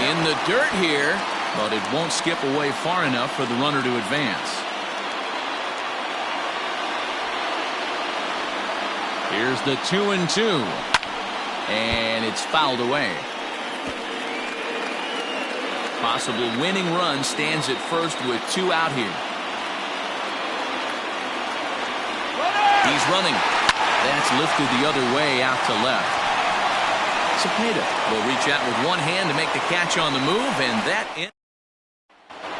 In the dirt here, but it won't skip away far enough for the runner to advance. Here's the 2-2. And it's fouled away. Possible winning run stands at first with 2 out here. He's running. That's lifted the other way out to left. Cepeda will reach out with one hand to make the catch on the move, and that in.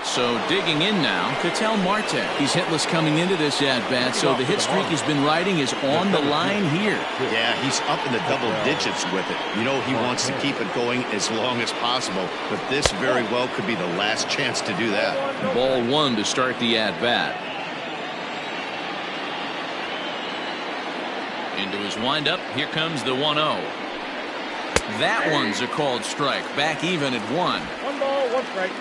So digging in now, Ketel Marte. He's hitless coming into this at-bat, so the hit streak he's been riding is on the line here. Yeah, he's up in the double digits with it. You know he wants to keep it going as long as possible, but this very well could be the last chance to do that. Ball 1 to start the at-bat. Into his windup, here comes the 1-0. That one's a called strike. Back even at 1. 1 ball, 1 strike.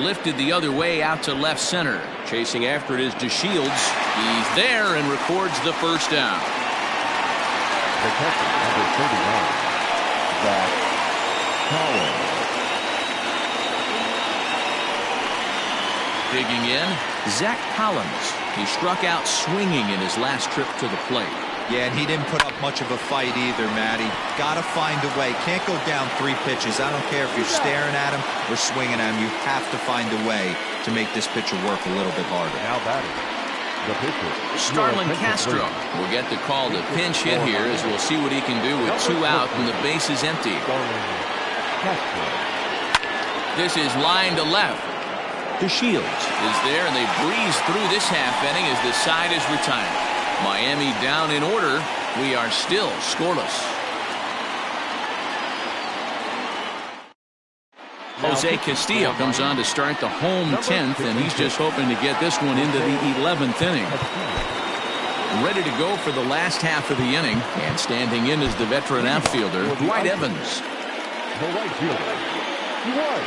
Lifted the other way out to left center. Chasing after it is DeShields. He's there and records the first down. The catcher, number 39, Zach Collins. Digging in, Zach Collins. He struck out swinging in his last trip to the plate. Yeah, and he didn't put up much of a fight either, Matty. Gotta find a way. Can't go down 3 pitches. I don't care if you're staring at him or swinging at him. You have to find a way to make this pitcher work a little bit harder. Now batting, the pitcher, Starlin Castro will get the call to pinch hit here, as we'll see what he can do with 2 out and the base is empty. This is line to left. DeShields is there, and they breeze through this half inning as the side is retired. Miami down in order. We are still scoreless. Jose Castillo comes on to start the home 10th, and he's just hoping to get this one into the 11th inning. Ready to go for the last half of the inning, and standing in is the veteran outfielder, Dwight Evans. The right fielder, Dwight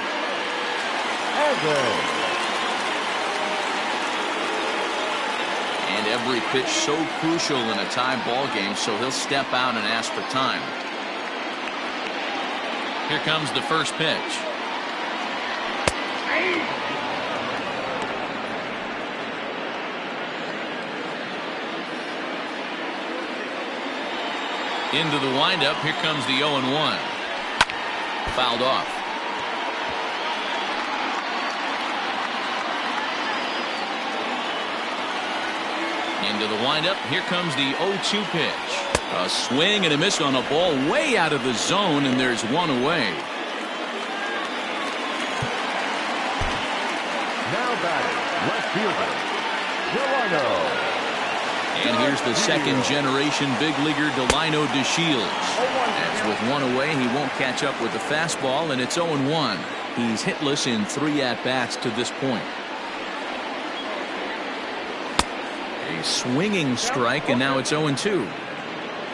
Evans. And every pitch so crucial in a tie ball game, so he'll step out and ask for time. Here comes the first pitch. Into the windup, here comes the 0-1. Fouled off. Into the windup, here comes the 0-2 pitch. A swing and a miss on a ball way out of the zone, and there's one away. Now batting, left fielder, Delino. And here's the second generation big leaguer Delino DeShields. As with one away, he won't catch up with the fastball, and it's 0-1. He's hitless in 3 at-bats to this point. A swinging strike, and now it's 0-2.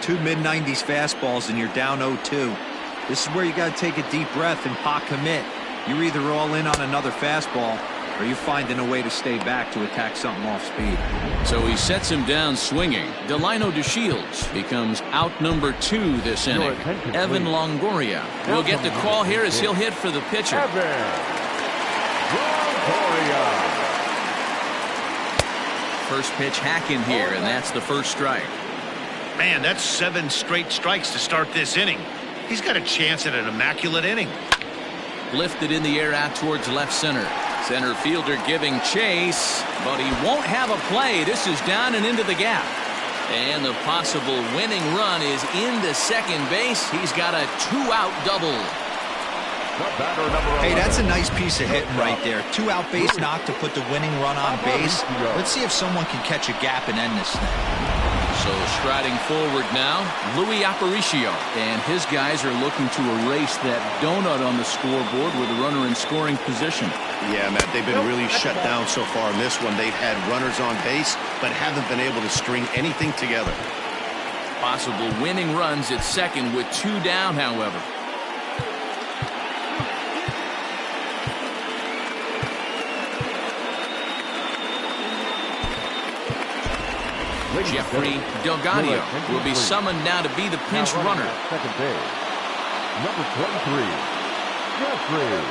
2 mid-90s fastballs, and you're down 0-2. This is where you got to take a deep breath and pot commit. You're either all in on another fastball, or you're finding a way to stay back to attack something off speed. So he sets him down swinging. Delino DeShields becomes out number 2 this inning. Evan Longoria will get the call here as he'll hit for the pitcher. Evan Longoria. First pitch hack in here, and that's the first strike. Man, that's 7 straight strikes to start this inning. He's got a chance at an immaculate inning. Lifted in the air out towards left center. Center fielder giving chase, but he won't have a play. This is down and into the gap. And the possible winning run is into second base. He's got a 2-out double. Hey, that's a nice piece of hitting right there. 2-out base knock to put the winning run on base. Let's see if someone can catch a gap and end this thing. So striding forward now, Louis Aparicio, and his guys are looking to erase that donut on the scoreboard with a runner in scoring position. Yeah, Matt, they've been really shut down so far in this one. They've had runners on base, but haven't been able to string anything together. Possible winning runs at second with 2 down, however. Jeffrey Delgado will be summoned now to be the pinch runner. Second base, number 23, Jeffrey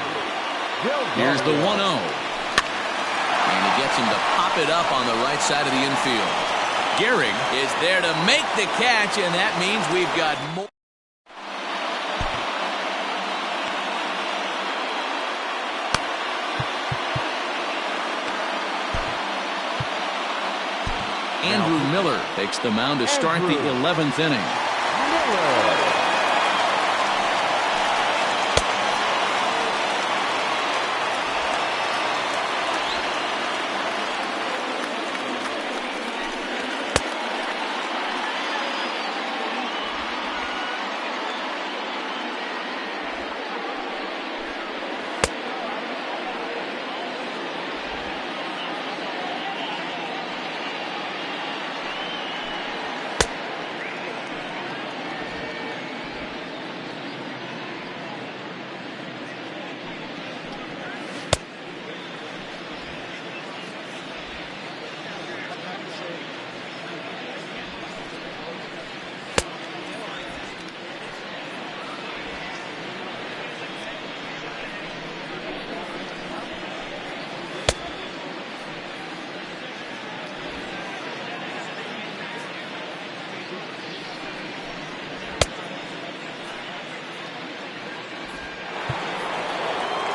Delgado. Here's the 1-0. And he gets him to pop it up on the right side of the infield. Gehrig is there to make the catch, and that means we've got more. Andrew Miller takes the mound to start the 11th inning.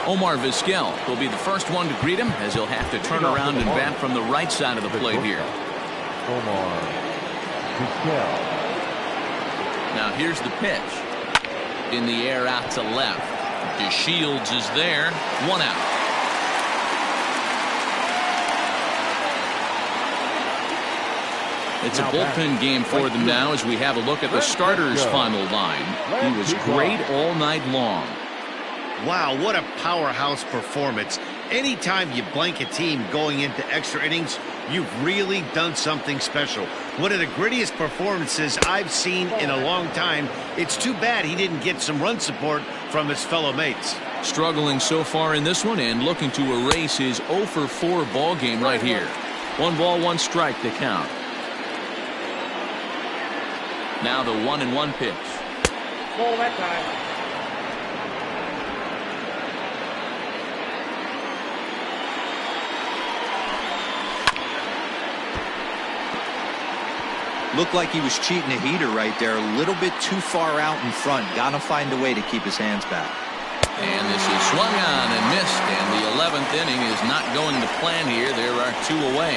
Omar Vizquel will be the first one to greet him, as he'll have to turn around and bat from the right side of the plate here. Omar Vizquel. Now here's the pitch. In the air out to left. DeShields is there. 1 out. It's a bullpen game for them now as we have a look at the starters' final line. He was great all night long. Wow, what a powerhouse performance. Anytime you blank a team going into extra innings, you've really done something special. One of the grittiest performances I've seen in a long time. It's too bad he didn't get some run support from his fellow mates. Struggling so far in this one and looking to erase his 0 for 4 ball game right here. 1 ball, 1 strike to count. Now the 1-1 pitch. Ball that time. Looked like he was cheating a heater right there. A little bit too far out in front. Gotta find a way to keep his hands back. And this is swung on and missed, and the 11th inning is not going to plan here. There are 2 away.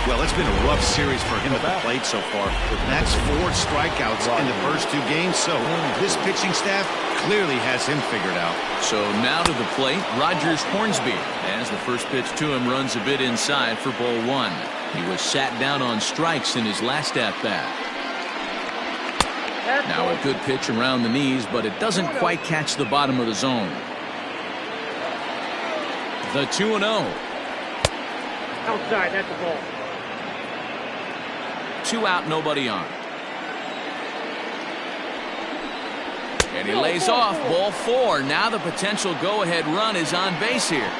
Well, it's been a rough series for him at the plate so far. That's 4 strikeouts in the first 2 games, so this pitching staff clearly has him figured out. So now to the plate, Rogers Hornsby, as the first pitch to him runs a bit inside for ball 1. He was sat down on strikes in his last at-bat. Now a good pitch around the knees, but it doesn't quite catch the bottom of the zone. The 2-0. Outside, that's a ball. 2 out, nobody on. And he lays off ball 4. Now the potential go-ahead run is on base here.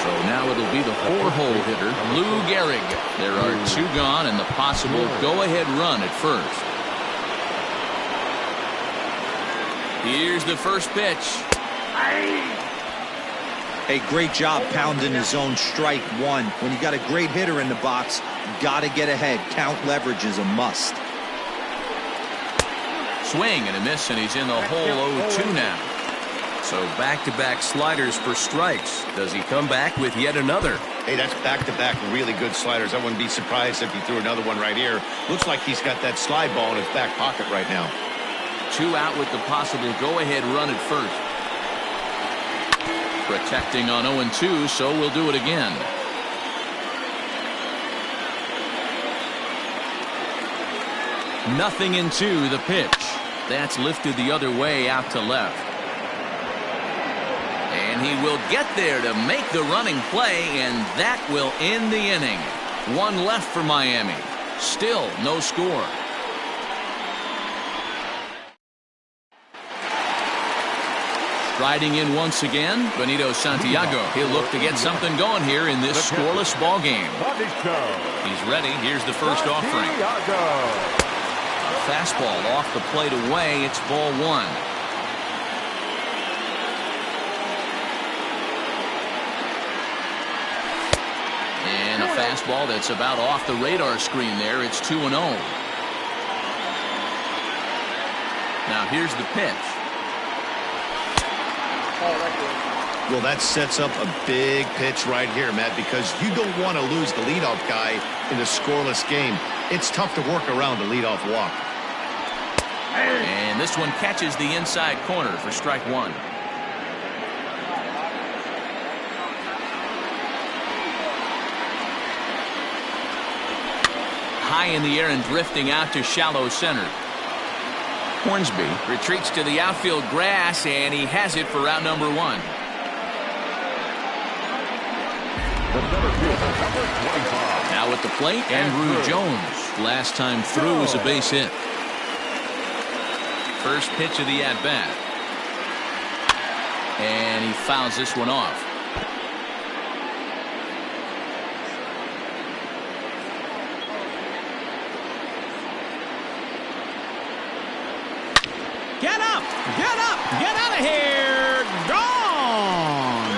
So now it'll be the 4-hole hitter, Lou Gehrig. There are 2 gone and the possible go-ahead run at first. Here's the first pitch. Hey, great job pounding his own strike 1. When you got a great hitter in the box, gotta get ahead. Count leverage is a must. Swing and a miss, and he's in the hole 0-2 now. So back-to-back sliders for strikes. Does he come back with yet another? Hey, that's back-to-back really good sliders. I wouldn't be surprised if he threw another one right here. Looks like he's got that slide ball in his back pocket right now. 2 out with the possible go-ahead run at first. Protecting on 0-2, so we'll do it again. Nothing in 2, the pitch. That's lifted the other way out to left. And he will get there to make the running play, and that will end the inning. 1 left for Miami. Still no score. Riding in once again, Benito Santiago. He'll look to get something going here in this scoreless ball game. He's ready. Here's the first offering. A fastball off the plate away. It's ball one. And a fastball that's about off the radar screen there. It's 2-0. Now here's the pitch. Well, that sets up a big pitch right here, Matt, because you don't want to lose the leadoff guy in a scoreless game. It's tough to work around the leadoff walk. And this one catches the inside corner for strike one. High in the air and drifting out to shallow center. Hornsby retreats to the outfield grass, and he has it for out number one. Now at the plate, Andrew Jones. Last time through was a base hit. First pitch of the at-bat. And he fouls this one off. Get up! Get up! Get out of here! Gone!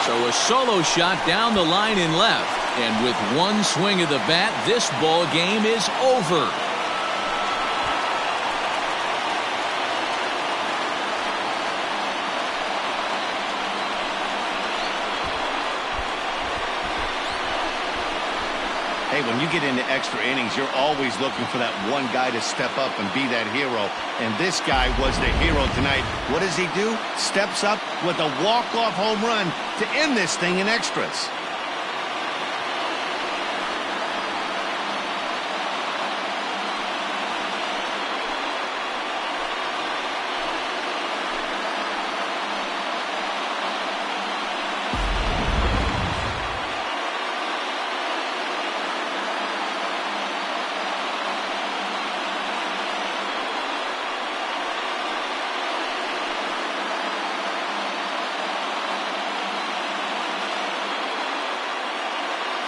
So a solo shot down the line in left. And with one swing of the bat, this ball game is over. Hey, when you get into extra innings, you're always looking for that one guy to step up and be that hero. And this guy was the hero tonight. What does he do? Steps up with a walk-off home run to end this thing in extras.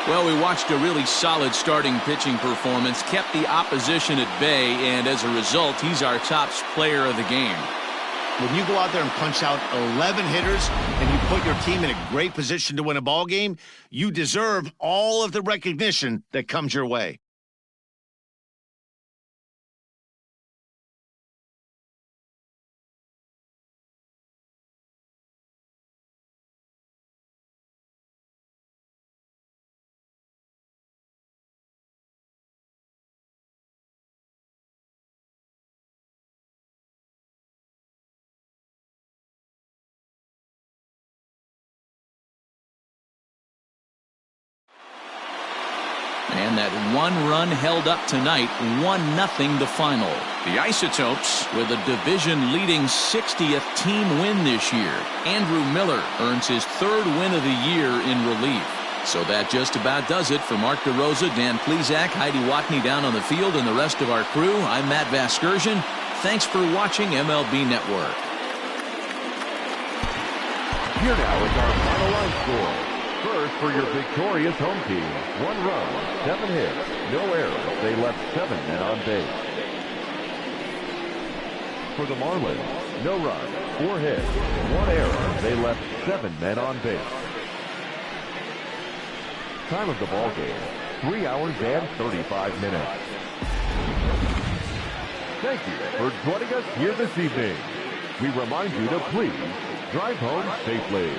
Well, we watched a really solid starting pitching performance, kept the opposition at bay, and as a result, he's our top player of the game. When you go out there and punch out 11 hitters and you put your team in a great position to win a ball game, you deserve all of the recognition that comes your way. And that one run held up tonight, 1-0 the final. The Isotopes with a division-leading 60th team win this year. Andrew Miller earns his third win of the year in relief. So that just about does it for Mark DeRosa, Dan Plesac, Heidi Watney down on the field, and the rest of our crew. I'm Matt Vasgersian. Thanks for watching MLB Network. Here now is our final line score. First for your victorious home team. 1 run, 7 hits, no errors. They left 7 men on base. For the Marlins, no runs, 4 hits, 1 error. They left 7 men on base. Time of the ball game, 3 hours and 35 minutes. Thank you for joining us here this evening. We remind you to please drive home safely.